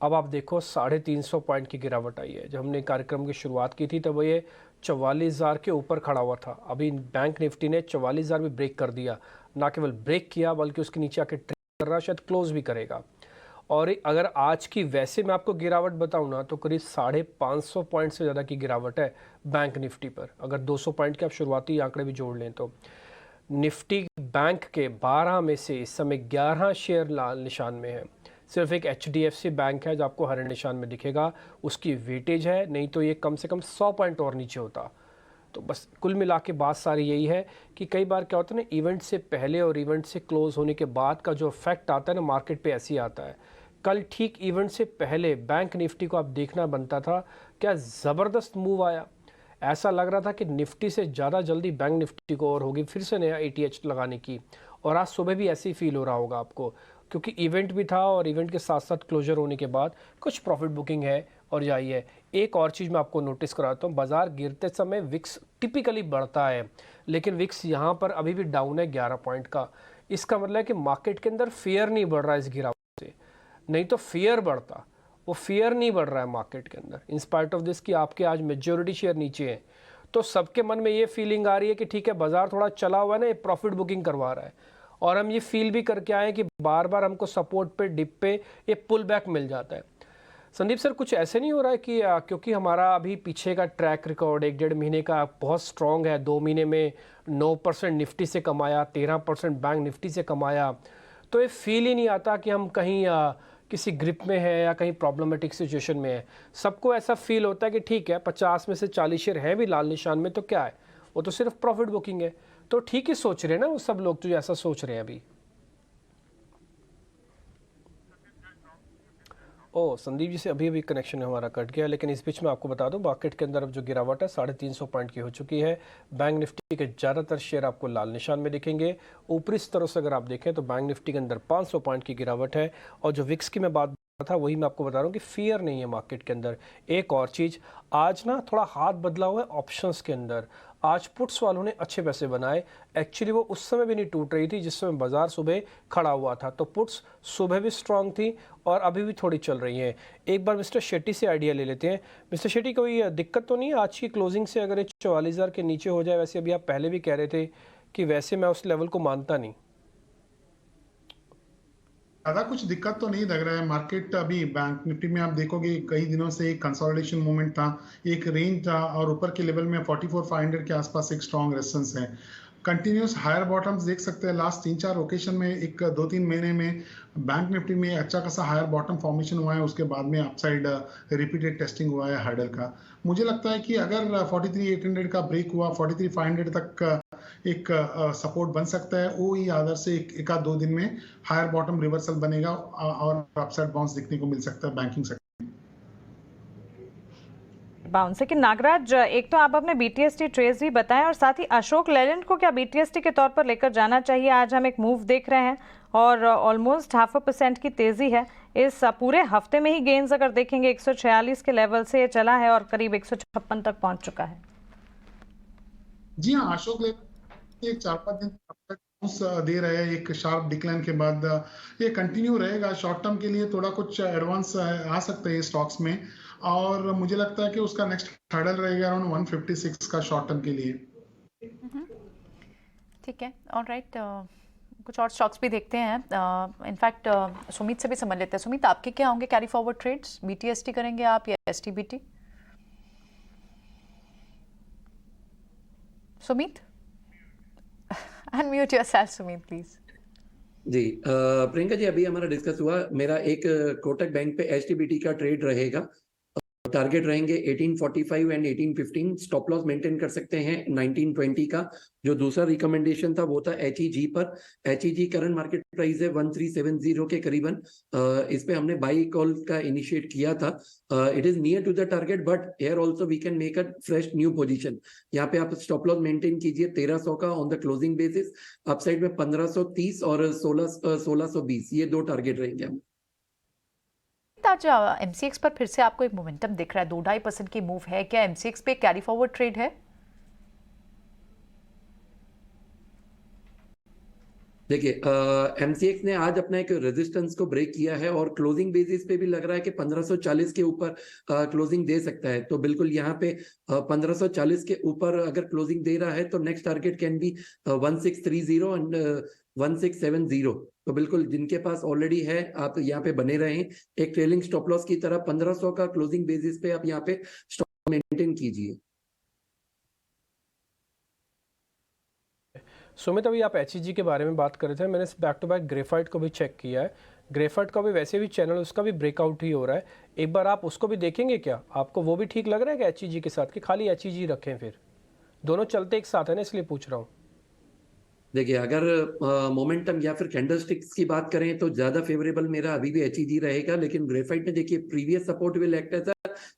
अब आप देखो 350 पॉइंट की गिरावट आई है। जब हमने कार्यक्रम की शुरुआत की थी तब ये 44,000 के ऊपर खड़ा हुआ था। अभी बैंक निफ्टी ने 44,000 भी ब्रेक कर दिया, ना केवल ब्रेक किया बल्कि उसके नीचे आके ट्रेड कर रहा, शायद क्लोज भी करेगा। और अगर आज की वैसे मैं आपको गिरावट बताऊं ना, तो करीब 550 पॉइंट से ज़्यादा की गिरावट है बैंक निफ्टी पर। अगर 200 पॉइंट के आप शुरुआती आंकड़े भी जोड़ लें तो निफ्टी बैंक के 12 में से इस समय 11 शेयर लाल निशान में है। सिर्फ एक HDFC बैंक है जो आपको हरे निशान में दिखेगा, उसकी वेटेज है, नहीं तो ये कम से कम 100 पॉइंट और नीचे होता। तो बस कुल मिला के बात सारी यही है कि कई बार क्या होता है ना, इवेंट से पहले और इवेंट से क्लोज होने के बाद का जो इफेक्ट आता है ना मार्केट पे, ऐसे ही आता है। कल ठीक इवेंट से पहले बैंक निफ्टी को आप देखना बनता था, क्या ज़बरदस्त मूव आया। ऐसा लग रहा था कि निफ्टी से ज़्यादा जल्दी बैंक निफ्टी को और होगी फिर से नया ATH लगाने की, और आज सुबह भी ऐसे ही फील हो रहा होगा आपको, क्योंकि इवेंट भी था और इवेंट के साथ साथ क्लोजर होने के बाद कुछ प्रॉफिट बुकिंग है और जाई है। एक और चीज़ मैं आपको नोटिस कराता हूँ, बाजार गिरते समय विक्स टिपिकली बढ़ता है, लेकिन विक्स यहाँ पर अभी भी डाउन है 11 पॉइंट का। इसका मतलब है कि मार्केट के अंदर फेयर नहीं बढ़ रहा है इस गिरावट से, नहीं तो फेयर बढ़ता। वो फेयर नहीं बढ़ रहा है मार्केट के अंदर, इन स्पाइट ऑफ दिस कि आपके आज मेजॉरिटी शेयर नीचे हैं। तो सबके मन में ये फीलिंग आ रही है कि ठीक है बाजार थोड़ा चला हुआ है ना, ये प्रॉफिट बुकिंग करवा रहा है। और हम ये फील भी करके आए कि बार बार हमको सपोर्ट पे, डिप पे ये पुल बैक मिल जाता है। संदीप सर, कुछ ऐसे नहीं हो रहा है कि क्योंकि हमारा अभी पीछे का ट्रैक रिकॉर्ड 1-1.5 महीने का बहुत स्ट्रॉन्ग है, 2 महीने में 9% निफ्टी से कमाया, 13% बैंक निफ्टी से कमाया, तो ये फील ही नहीं आता कि हम कहीं किसी ग्रिप में है या कहीं प्रॉब्लमेटिक सिचुएशन में है। सबको ऐसा फील होता है कि ठीक है 50 में से 40 शेयर हैं भी लाल निशान में, तो क्या है, वो तो सिर्फ प्रॉफिट बुकिंग है। तो ठीक ही सोच रहे हैं ना वो सब लोग, तो ऐसा सोच रहे हैं अभी। ओ संदीप जी से अभी कनेक्शन हमारा कट गया, लेकिन इस बीच में आपको बता दूं मार्केट के अंदर अब जो गिरावट है 350 पॉइंट की हो चुकी है। बैंक निफ्टी के ज़्यादातर शेयर आपको लाल निशान में दिखेंगे। ऊपरी स्तरों से अगर आप देखें तो बैंक निफ्टी के अंदर 500 पॉइंट की गिरावट है। और जो विक्स की मैं बात था वही मैं आपको बता रहा हूँ कि फियर नहीं है मार्केट के अंदर। एक और चीज़, आज ना थोड़ा हाथ बदला हुआ है ऑप्शंस के अंदर। आज पुट्स वालों ने अच्छे पैसे बनाए। एक्चुअली वो उस समय भी नहीं टूट रही थी जिस समय बाजार सुबह खड़ा हुआ था, तो पुट्स सुबह भी स्ट्रांग थी और अभी भी थोड़ी चल रही हैं। एक बार मिस्टर शेट्टी से आइडिया ले लेते हैं। मिस्टर शेट्टी, कोई दिक्कत तो नहीं है आज की क्लोजिंग से अगर ये 44,000 के नीचे हो जाए? वैसे अभी आप पहले भी कह रहे थे कि वैसे मैं उस लेवल को मानता नहीं। ज्यादा कुछ दिक्कत तो नहीं लग रहा है। मार्केट अभी बैंक निफ्टी में आप देखोगे कई दिनों से एक कंसोलिडेशन मूवमेंट था, एक रेंज था और ऊपर के लेवल में 44,500 के आसपास एक स्ट्रॉन्ग रेजिस्टेंस है। कंटिन्यूस हायर बॉटम्स देख सकते हैं लास्ट 3-4 ओकेशन में, एक 2-3 महीने में बैंक निफ्टी में अच्छा खासा हायर बॉटम फॉर्मेशन हुआ है, उसके बाद में अपसाइड रिपीटेड टेस्टिंग हुआ है हार्डल का। मुझे लगता है कि अगर 43,800 का ब्रेक हुआ, 43,500 तक एक सपोर्ट बन सकता है, वो ही आदर से एक आध 2 दिन में हायर बॉटम रिवर्सल बनेगा और अपसाइड बाउंस देखने को मिल सकता है बैंकिंग सेक्टर। बाउंस। लेकिन नागराज, एक तो आप अपने BTST ट्रेड्स भी बताएं और साथ ही अशोक लेलैंड को क्या BTST के तौर पर लेकर जाना चाहिए? आज हम एक मूव देख रहे हैं और ऑलमोस्ट 0.5% की तेजी है। इस पूरे हफ्ते में ही गेन्स अगर देखेंगे 146 के लेवल से ये चला है और करीब 156 तक पहुंच चुका है। जी हाँ, अशोक लेलैंड एक 4-5 दिन बाउंस दे रहे हैं एक शार्प डिक्लाइन के बाद। ये कंटिन्यू रहेगा। शॉर्ट टर्म के लिए थोड़ा कुछ एडवांस आ सकता है स्टॉक्स में, और मुझे लगता है कि उसका नेक्स्ट हर्डल रहेगा अराउंड 156 का शॉर्ट टर्म के लिए। ठीक है, ऑलराइट। कुछ और स्टॉक्स भी देखते हैं। इनफैक्ट सुमित से भी समझ लेते हैं। सुमित, आपके क्या होंगे कैरी फॉरवर्ड ट्रेड्स? BTST करेंगे आप या STBT? Sumit, unmute yourself Sumit please. जी प्रियंका जी, अभी हमारा डिस्कस हुआ, मेरा एक कोटक बैंक पे STBT का ट्रेड रहेगा। टारगेट रहेंगे 1845 एंड 1815। स्टॉप लॉस मेंटेन कर सकते हैं 1920 का। जो दूसरा रिकमेंडेशन था वो था HEG पर। HEG करंट मार्केट प्राइस है 1370 के करीबन। इस पे हमने बाई कॉल का इनिशिएट किया था। It is near to the target, but here also we can make a fresh new position. यहाँ पे आप स्टॉप लॉस मेंटेन कीजिए 1300 का on the closing basis. Upside में 1530 और 1620, ये 2 टारगेट रहेंगे हम। आज MCX पर फिर से आपको एक मोमेंटम दिख रहा है, 2-2.5% की मूव है। क्या MCX पे कैरी फॉरवर्ड ट्रेड है? देखिए MCX ने आज अपना एक रेजिस्टेंस को ब्रेक किया है और क्लोजिंग बेसिस पे भी लग रहा है कि 1540 के ऊपर क्लोजिंग दे सकता है। तो बिल्कुल यहाँ पे 1540 के ऊपर अगर क्लोजिंग दे रहा है तो next target can be 1630 and 1670। तो बिल्कुल जिनके पास ऑलरेडी है आप यहाँ पे बने रहें। एक ट्रेलिंग स्टॉप लॉस की तरह 1500 का क्लोजिंग बेसिस पे आप यहाँ पे स्टॉप मेंटेन कीजिए। सुमित, अभी आप HEG के बारे में बात कर रहे थे, मैंने बैक टू बैक ग्रेफाइट को भी चेक किया है। ग्रेफाइट का भी वैसे भी चैनल उसका भी ब्रेकआउट ही हो रहा है। एक बार आप उसको भी देखेंगे क्या? आपको वो भी ठीक लग रहा है कि HEG के साथ, कि खाली HEG रखें? फिर दोनों चलते एक साथ है ना, इसलिए पूछ रहा हूँ। देखिए अगर मोमेंटम या फिर कैंडलस्टिक्स की बात करें तो ज्यादा फेवरेबल मेरा अभी भी HEG रहेगा। लेकिन ग्रेफाइट में देखिए previous support will act as a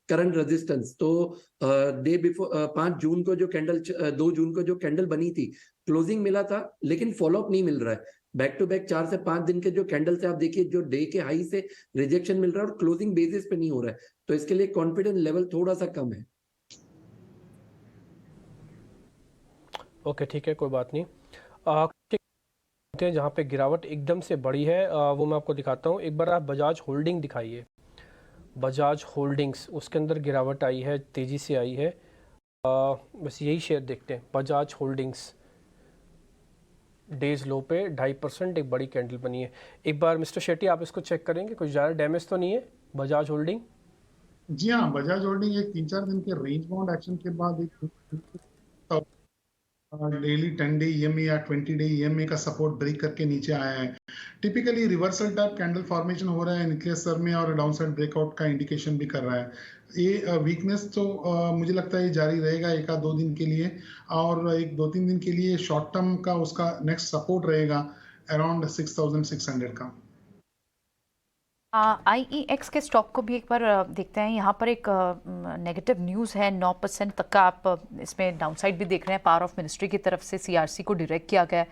current resistance. तो डे बिफोर 5 जून को जो कैंडल 2 जून को जो कैंडल बनी थी, क्लोजिंग मिला था लेकिन फॉलोअप नहीं मिल रहा है। बैक टू बैक 4 से 5 दिन के जो कैंडल से आप देखिए, जो डे के हाई से रिजेक्शन मिल रहा है और क्लोजिंग बेसिस पे नहीं हो रहा है। तो इसके लिए कॉन्फिडेंस लेवल थोड़ा सा कम है। ओके ठीक है, कोई बात नहीं। जहाँ पे गिरावट एकदम से बड़ी है वो मैं आपको दिखाता हूँ। एक बार आप बजाज होल्डिंग दिखाइए। बजाज होल्डिंग्स, उसके अंदर गिरावट आई है, तेज़ी से आई है। बस यही शेयर देखते हैं। बजाज होल्डिंग्स डेज लो पे 2.5% एक बड़ी कैंडल बनी है। एक बार मिस्टर शेट्टी आप इसको चेक करेंगे, कुछ ज़्यादा डैमेज तो नहीं है बजाज होल्डिंग? जी हाँ, बजाज होल्डिंग एक 3-4 दिन के रेंज बाउंड एक्शन के बाद एक डेली 10 डे EMA या 20 डे EMA का सपोर्ट ब्रेक करके नीचे आया है। Typically reversal type candle formation हो रहा है निचले स्तर में और डाउनसाइड ब्रेकआउट का इंडिकेशन भी कर रहा है। ये वीकनेस तो मुझे लगता है ये जारी रहेगा 1-2 दिन के लिए, और 1-2-3 दिन के लिए शॉर्ट टर्म का उसका नेक्स्ट सपोर्ट रहेगा अराउंड 6600 का। IEX के स्टॉक को भी एक बार देखते हैं। यहाँ पर एक नेगेटिव न्यूज़ है, 9% तक का आप इसमें डाउनसाइड भी देख रहे हैं। पावर ऑफ मिनिस्ट्री की तरफ से CRC को डायरेक्ट किया गया है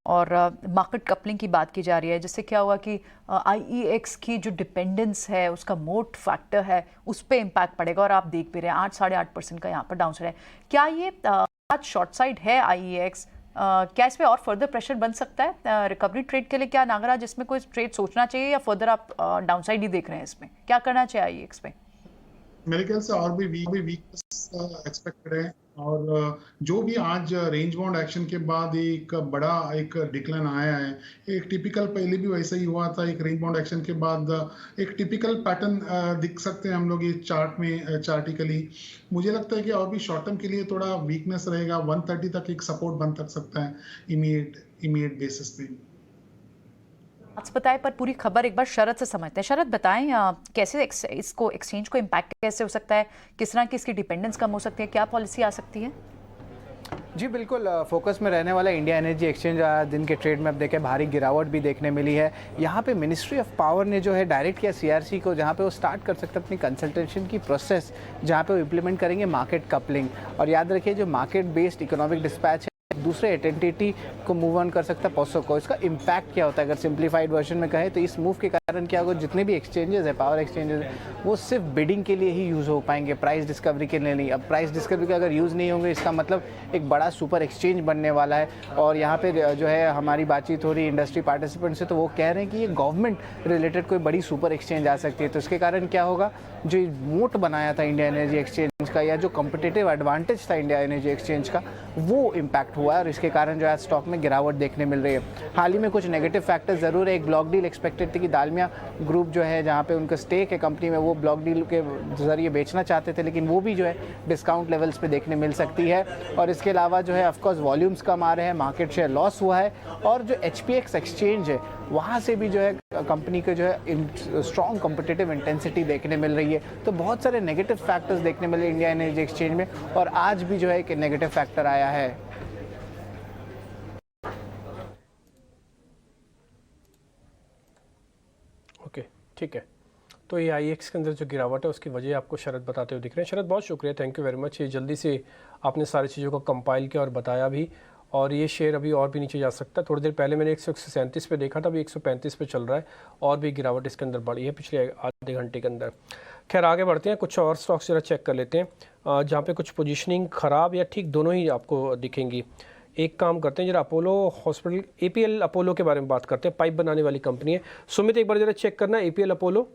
और मार्केट कपलिंग की बात की जा रही है, जिससे क्या हुआ कि IEX की जो डिपेंडेंस है, उसका मोट फैक्टर है, उस पर इम्पैक्ट पड़ेगा। और आप देख भी रहे हैं 8-8.5% का यहाँ पर डाउनसाइड है। क्या ये आज शॉर्ट साइड है IEX? क्या इस पे और फर्दर प्रेशर बन सकता है रिकवरी ट्रेड के लिए? क्या नागराज इसमें कोई ट्रेड सोचना चाहिए या फर्दर आप डाउनसाइड ही देख रहे हैं? इसमें क्या करना चाहिए IEX पे? मेरे ख्याल से और भी वीकनेस एक्सपेक्टेड है। और जो भी आज रेंज बाउंड एक्शन के बाद एक बड़ा एक डिक्लाइन आया है, एक टिपिकल पहले भी वैसा ही हुआ था। एक रेंज बाउंड एक्शन के बाद एक टिपिकल पैटर्न दिख सकते हैं हम लोग ये चार्ट में चार्टिकली। मुझे लगता है कि और भी शॉर्ट टर्म के लिए थोड़ा वीकनेस रहेगा। 130 तक एक सपोर्ट बन तक सकता है इमीडिएट बेसिस पे। आज बताएं, पर पूरी खबर एक बार शरद से समझते हैं। शरद बताएं, कैसे इसको एक्सचेंज को इम्पैक्ट कैसे हो सकता है, किस तरह की इसकी डिपेंडेंस कम हो सकती है, क्या पॉलिसी आ सकती है? जी बिल्कुल, फोकस में रहने वाला इंडिया एनर्जी एक्सचेंज दिन के ट्रेड में अब देखें भारी गिरावट भी देखने मिली है। यहाँ पे मिनिस्ट्री ऑफ पावर ने जो है डायरेक्ट किया सीआरसी को, जहाँ पे वो स्टार्ट कर सकते अपनी कंसल्टेशन की प्रोसेस, जहाँ पे वो इम्प्लीमेंट करेंगे मार्केट कपलिंग। और याद रखिए जो मार्केट बेस्ड इकोनॉमिक डिस्पैच है दूसरे एंटिटी को मूव ऑन कर सकता है पोस्को को। इसका इम्पैक्ट क्या होता है अगर सिंप्लीफाइड वर्जन में कहें तो इस मूव के कारण क्या होगा, जितने भी एक्सचेंजेस है पावर एक्सचेंजेस है वो सिर्फ बिडिंग के लिए ही यूज़ हो पाएंगे, प्राइस डिस्कवरी के लिए नहीं। अब प्राइस डिस्कवरी के अगर यूज़ नहीं होंगे इसका मतलब एक बड़ा सुपर एक्सचेंज बनने वाला है। और यहाँ पे जो है हमारी बातचीत हो रही इंडस्ट्री पार्टिसिपेंट से, तो वो कह रहे हैं कि ये गवर्नमेंट रिलेटेड कोई बड़ी सुपर एक्सचेंज आ सकती है। तो इसके कारण क्या होगा, जो मोट बनाया था इंडिया एनर्जी एक्सचेंज का या जो कॉम्पिटिटिव एडवांटेज था इंडिया एनर्जी एक्सचेंज का, वो इम्पैक्ट हुआ है और इसके कारण जो है स्टॉक में गिरावट देखने मिल रही है। हाल ही में कुछ नेगेटिव फैक्टर्स ज़रूर है। एक ब्लॉक डील एक्सपेक्टेड थी कि दालमिया ग्रुप जो है जहाँ पे उनका स्टेक है कंपनी में, वो ब्लॉक डील के जरिए बेचना चाहते थे, लेकिन वो भी जो है डिस्काउंट लेवल्स पे देखने मिल सकती है। और इसके अलावा जो है ऑफकोर्स वॉल्यूम्स कम आ रहे हैं, मार्केट शेयर लॉस हुआ है। और जो HPX एक्सचेंज है वहाँ से भी जो है कंपनी के जो है स्ट्रॉन्ग कॉम्पिटिटिव इंटेंसिटी देखने मिल रही है। तो बहुत सारे नेगेटिव फैक्टर्स देखने मिले इंडिया एनर्जी एक्सचेंज में, और आज भी जो है एक नेगेटिव फैक्टर आया है। ओके, ठीक है। तो ये IEX के अंदर जो गिरावट है उसकी वजह आपको शरद बताते हुए दिख रहे हैं। शरद बहुत शुक्रिया, थैंक यू वेरी मच। ये जल्दी से आपने सारी चीज़ों को कंपाइल किया और बताया भी। और ये शेयर अभी और भी नीचे जा सकता है। थोड़ी देर पहले मैंने 137 पे देखा था, अभी 135 पे चल रहा है और भी गिरावट इसके अंदर बढ़ी है पिछले आधे घंटे के अंदर। खैर आगे बढ़ते हैं, कुछ और स्टॉक्स जरा चेक कर लेते हैं जहाँ पे कुछ पोजीशनिंग ख़राब या ठीक दोनों ही आपको दिखेंगी। एक काम करते हैं जरा अपोलो हॉस्पिटल APL अपोलो के बारे में बात करते हैं। पाइप बनाने वाली कंपनी है। सुमित एक बार जरा चेक करना APL अपोलो।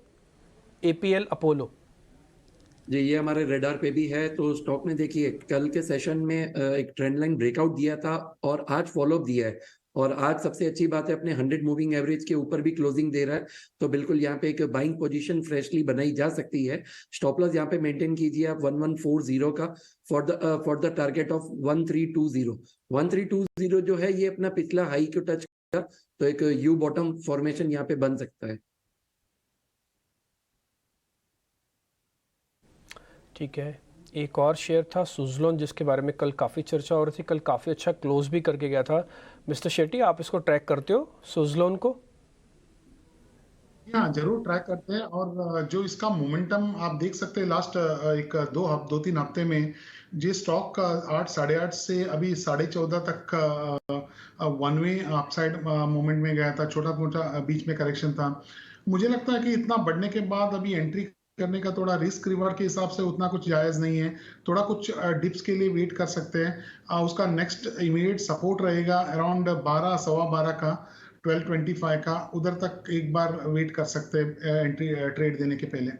जी ये हमारे रेडार पे भी है। तो स्टॉक ने देखिए कल के सेशन में एक ट्रेंड लाइन ब्रेकआउट दिया था और आज फॉलोअप दिया है। और आज सबसे अच्छी बात है अपने 100 मूविंग एवरेज के ऊपर भी क्लोजिंग दे रहा है। तो बिल्कुल यहाँ पे एक बाइंग पोजीशन फ्रेशली बनाई जा सकती है। स्टॉप लॉस यहाँ पे मेंटेन कीजिए आप 1140 का फॉर द टारगेट ऑफ 1320। 1320 जो है ये अपना पिछला हाई को टच किया तो एक यू बॉटम फॉर्मेशन यहाँ पे बन सकता है। ठीक है, एक और शेयर था सुजलोन जिसके बारे में कल काफ़ी चर्चा हो रही थी, कल काफ़ी अच्छा क्लोज भी करके गया था। मिस्टर शेट्टी आप इसको ट्रैक करते हो सुजलोन को? हाँ जरूर ट्रैक करते हैं। और जो इसका मोमेंटम आप देख सकते हैं लास्ट एक दो तीन हफ्ते में, जो स्टॉक 8 साढ़े 8 से अभी 14.5 तक वन वे अपसाइड मोमेंट में गया था। छोटा मोटा बीच में करेक्शन था। मुझे लगता है कि इतना बढ़ने के बाद अभी एंट्री करने का थोड़ा रिस्क रिवार्ड के हिसाब से उतना कुछ जायज नहीं है। थोड़ा कुछ डिप्स के लिए वेट कर सकते हैं। उसका नेक्स्ट इमीडिएट सपोर्ट रहेगा अराउंड 12 सवा 12 का 1225 का, उधर तक एक बार वेट कर सकते हैं एंट्री ट्रेड देने के पहले।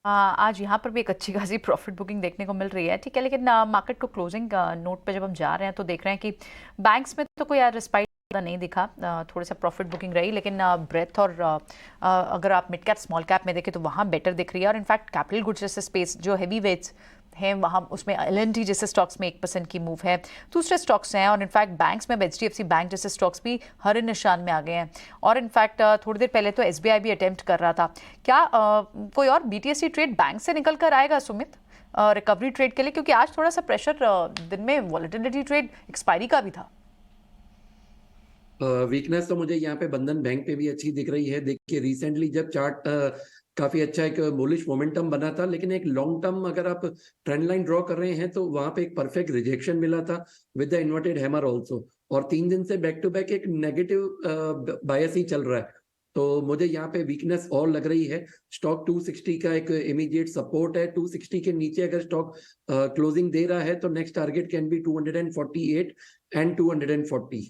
आज यहाँ पर भी एक अच्छी खासी प्रॉफिट बुकिंग देखने को मिल रही है, ठीक है। लेकिन मार्केट को क्लोजिंग नोट पे जब हम जा रहे हैं तो देख रहे हैं कि बैंक्स में तो कोई रिस्पाइट नहीं दिखा, थोड़ा सा प्रॉफिट बुकिंग रही। लेकिन ब्रेथ और अगर आप मिड कैप स्मॉल कैप में देखें तो वहाँ बेटर दिख रही है। और इनफैक्ट कैपिटल गुड्स जैसे स्पेस जो हैवी वेट्स हैं वहाँ उसमें L&T जैसे स्टॉक्स में 1% की मूव है, दूसरे स्टॉक्स हैं। और इनफैक्ट बैंक्स में HDFC बैंक जैसे स्टॉक्स भी हरे निशान में आ गए हैं। और इनफैक्ट थोड़ी देर पहले तो SBI भी अटेम्प्ट कर रहा था। क्या कोई और BTSC ट्रेड बैंक से निकल कर आएगा सुमित रिकवरी ट्रेड के लिए? क्योंकि आज थोड़ा सा प्रेशर दिन में वॉलेटिलिटी ट्रेड एक्सपायरी का भी था। वीकनेस तो मुझे यहाँ पे बंधन बैंक पे भी अच्छी दिख रही है। देखिए रिसेंटली जब चार्ट काफी अच्छा एक बुलिश मोमेंटम बना था, लेकिन एक लॉन्ग टर्म अगर आप ट्रेंड लाइन ड्रॉ कर रहे हैं तो वहां पे एक परफेक्ट रिजेक्शन मिला था with the inverted hammer also. और 3 दिन से बैक टू बैक एक नेगेटिव बायस ही चल रहा है। तो मुझे यहाँ पे वीकनेस और लग रही है। स्टॉक 260 का एक इमीडिएट सपोर्ट है। 260 के नीचे अगर स्टॉक क्लोजिंग दे रहा है तो next target can be 248 and 240।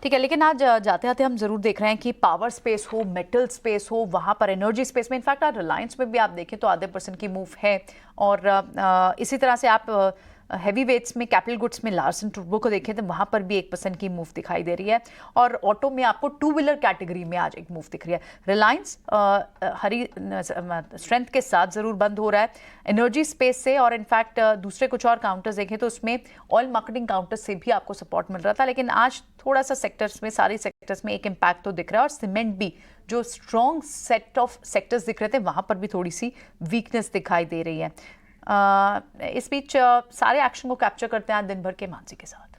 ठीक है, लेकिन आज जाते जाते हम जरूर देख रहे हैं कि पावर स्पेस हो, मेटल स्पेस हो, वहाँ पर एनर्जी स्पेस में, इनफैक्ट आज रिलायंस में भी आप देखें तो आधे % की मूव है। और इसी तरह से आप हैवी वेट्स में, कैपिटल गुड्स में लार्सन टुर्बो को देखें तो वहाँ पर भी 1% की मूव दिखाई दे रही है। और ऑटो में आपको 2 व्हीलर कैटेगरी में आज एक मूव दिख रही है। रिलायंस हरी स्ट्रेंथ के साथ ज़रूर बंद हो रहा है एनर्जी स्पेस से, और इनफैक्ट दूसरे कुछ और काउंटर्स देखें तो उसमें ऑयल मार्केटिंग काउंटर्स से भी आपको सपोर्ट मिल रहा था, लेकिन आज थोड़ा सा सेक्टर्स में, सारे सेक्टर्स में एक इम्पैक्ट तो दिख रहा है। और सीमेंट भी, जो स्ट्रॉन्ग सेट ऑफ सेक्टर्स दिख रहे थे, वहाँ पर भी थोड़ी सी वीकनेस दिखाई दे रही है। इस बीच सारे एक्शन को कैप्चर करते हैं दिन भर के मानसी के साथ।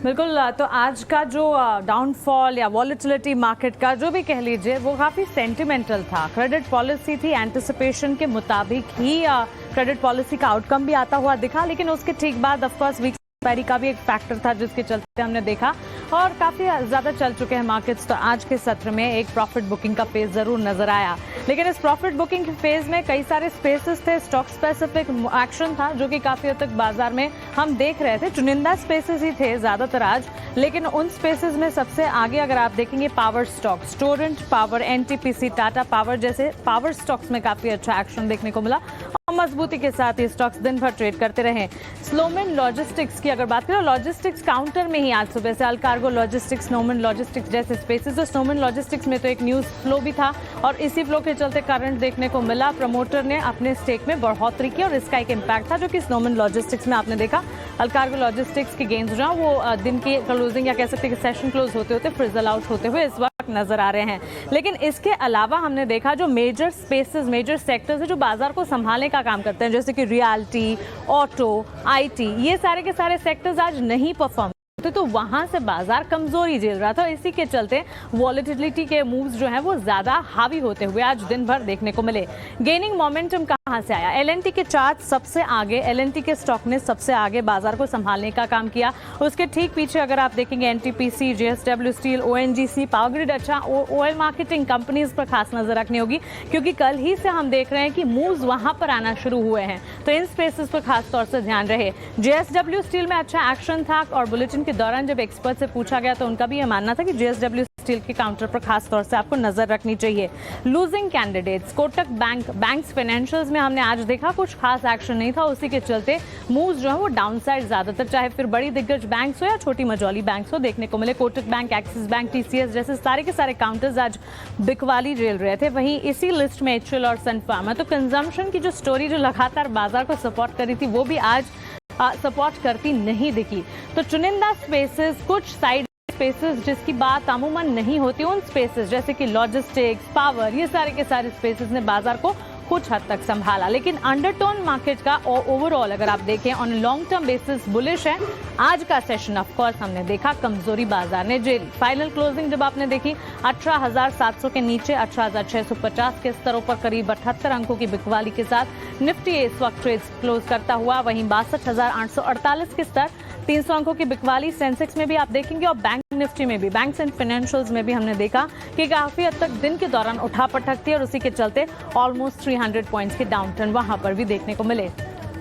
बिल्कुल, तो आज का जो डाउनफॉल या वॉलेटिलिटी मार्केट का जो भी कह लीजिए, वो काफ़ी सेंटिमेंटल था। क्रेडिट पॉलिसी थी, एंटिसिपेशन के मुताबिक ही क्रेडिट पॉलिसी का आउटकम भी आता हुआ दिखा, लेकिन उसके ठीक बाद ऑफकोर्स वीक एक्सपायरी का भी एक फैक्टर था जिसके चलते हमने देखा, और काफ़ी ज़्यादा चल चुके हैं मार्केट्स। तो आज के सत्र में एक प्रॉफिट बुकिंग का फेज ज़रूर नजर आया, लेकिन इस प्रॉफिट बुकिंग के फेज में कई सारे स्पेसेस थे, स्टॉक स्पेसिफिक एक्शन था जो कि काफ़ी हद तक बाजार में हम देख रहे थे। चुनिंदा स्पेसेस ही थे ज़्यादातर आज, लेकिन उन स्पेसेस में सबसे आगे अगर आप देखेंगे power stock, Torrent power, NTPC, Tata power जैसे पावर स्टॉक्स में काफ़ी अच्छा एक्शन देखने को मिला और मजबूती के साथ ये स्टॉक्स दिन भर ट्रेड करते रहे। स्लोमैन लॉजिस्टिक्स की अगर बात करें, लॉजिस्टिक्स काउंटर में ही आज सुबह से अल्कार्गो लॉजिस्टिक्स, स्नोमैन लॉजिस्टिक्स जैसे स्पेसेस। तो स्नोमैन लॉजिस्टिक्स में तो एक न्यूज़ फ्लो भी था और इसी फ्लो के चलते करंट देखने को मिला। प्रमोटर ने अपने स्टेक में बढ़ोतरी की और इसका एक इम्पैक्ट था जो कि स्नोमैन लॉजिस्टिक्स में आपने देखा। अल्कार्गो लॉजिस्टिक्स के गेन्स जो हैं वो दिन की क्लोजिंग या कह सकते हैं कि सेशन क्लोज होते होते फ्रिजल आउट होते हुए इस वक्त नजर आ रहे हैं। लेकिन इसके अलावा हमने देखा जो मेजर स्पेसेस, मेजर सेक्टर्स है जो बाजार को संभालने का काम करते हैं, जैसे कि रियल्टी, ऑटो, आईटी, ये सारे के सारे सेक्टर्स आज नहीं परफॉर्म, तो वहां से बाजार कमजोरी झेल रहा था। इसी के चलते वॉलेटिलिटी के मूव्स जो हैं वो ज्यादा हावी होते हुए आज दिन भर देखने को मिले। गेनिंग मोमेंटम कहां से आया? एलएनटी के चार्ट सबसे आगे, एलएनटी के स्टॉक ने सबसे आगे बाजार को संभालने का काम किया। उसके ठीक पीछे अगर आप देखेंगे NTPC, JSW steel, ONGC, power grid. अच्छा, ऑयल मार्केटिंग कंपनीज पर खास नजर रखनी होगी क्योंकि कल ही से हम देख रहे हैं कि मूव्स वहां पर आना शुरू हुए हैं, तो इन स्पेसेस पर खास तौर से ध्यान रहे। जेएसडब्ल्यू स्टील में अच्छा एक्शन था और बुलेटिन के दौरान जब एक्सपर्ट से पूछा गया तो उनका भी यह मानना था कि जेएसडब्ल्यू स्टील के काउंटर पर खास तौर से आपको नजर रखनी चाहिए। Losing candidates, Kotak bank, banks financials में हमने आज देखा कुछ खास एक्शन नहीं था, उसी के चलते मूव्स जो है वो डाउन साइड ज्यादातर, चाहे फिर बड़ी दिग्गज बैंक्स हो या छोटी मझौली बैंक्स हो, देखने को मिले। Kotak bank, axis bank, TCS जैसे सारे के सारे काउंटर्स आज बिकवाली झेल रहे थे। वहीं इसी लिस्ट में एचएल और सन फार्मा, तो कंजम्पशन की जो स्टोरी जो लगातार बाजार को सपोर्ट करी थी वो भी आज सपोर्ट करती नहीं दिखी। तो चुनिंदा स्पेसेस, कुछ साइड स्पेसेस जिसकी बात अमूमन नहीं होती, उन स्पेसेस जैसे कि लॉजिस्टिक्स, पावर, ये सारे के सारे स्पेसेस ने बाजार को कुछ हद तक संभाला। लेकिन अंडरटोन मार्केट का ओवरऑल अगर आप देखें on long term basis bullish है। आज का सेशन ऑफ कोर्स हमने देखा कमजोरी बाजार ने झेली। फाइनल क्लोजिंग जब आपने देखी 18,700 के नीचे 18,650 के स्तरों पर करीब 78 अंकों की बिकवाली के साथ निफ्टी इस वक्त ट्रेड क्लोज करता हुआ। वहीं 62,848 के स्तर, 300 अंकों की बिकवाली सेंसेक्स में भी आप देखेंगे और बैंक निफ्टी में भी, बैंक्स एंड फाइनेंशियल्स में भी हमने देखा कि काफी हद तक दिन के दौरान उठापटक थी और उसी के चलते ऑलमोस्ट 300 पॉइंट्स के डाउनटर्न वहां पर भी देखने को मिले।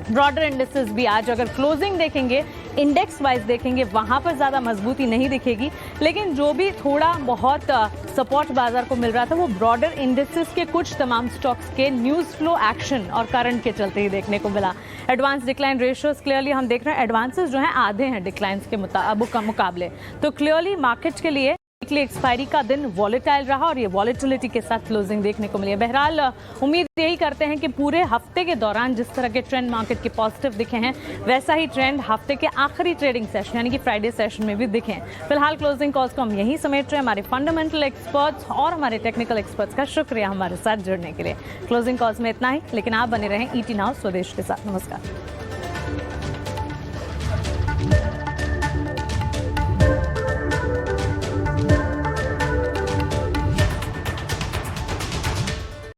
ब्रॉडर इंडेक्सेस भी आज अगर क्लोजिंग देखेंगे, इंडेक्स वाइज देखेंगे, वहां पर ज्यादा मजबूती नहीं दिखेगी, लेकिन जो भी थोड़ा बहुत सपोर्ट बाजार को मिल रहा था वो ब्रॉडर इंडेक्सेस के कुछ तमाम स्टॉक्स के न्यूज फ्लो, एक्शन और करंट के चलते ही देखने को मिला। एडवांस डिक्लाइन रेशियोज क्लियरली हम देख रहे हैं, एडवांसेस जो हैं आधे हैं डिक्लाइंस के मुकाबले, तो क्लियरली मार्केट के लिए वीकली एक्सपायरी का दिन वॉलेटाइल रहा और ये वॉलेटिलिटी के साथ क्लोजिंग देखने को मिली है। बहरहाल उम्मीद यही करते हैं कि पूरे हफ्ते के दौरान जिस तरह के ट्रेंड मार्केट के पॉजिटिव दिखे हैं वैसा ही ट्रेंड हफ्ते के आखिरी ट्रेडिंग सेशन यानी कि फ्राइडे सेशन में भी दिखें। फिलहाल क्लोजिंग कॉल्स को हम यही समेट रहे हैं। हमारे फंडामेंटल एक्सपर्ट्स और हमारे टेक्निकल एक्सपर्ट्स का शुक्रिया हमारे साथ जुड़ने के लिए। क्लोजिंग कॉल्स में इतना ही, लेकिन आप बने रहें ईटी नाउ स्वदेश के साथ। नमस्कार।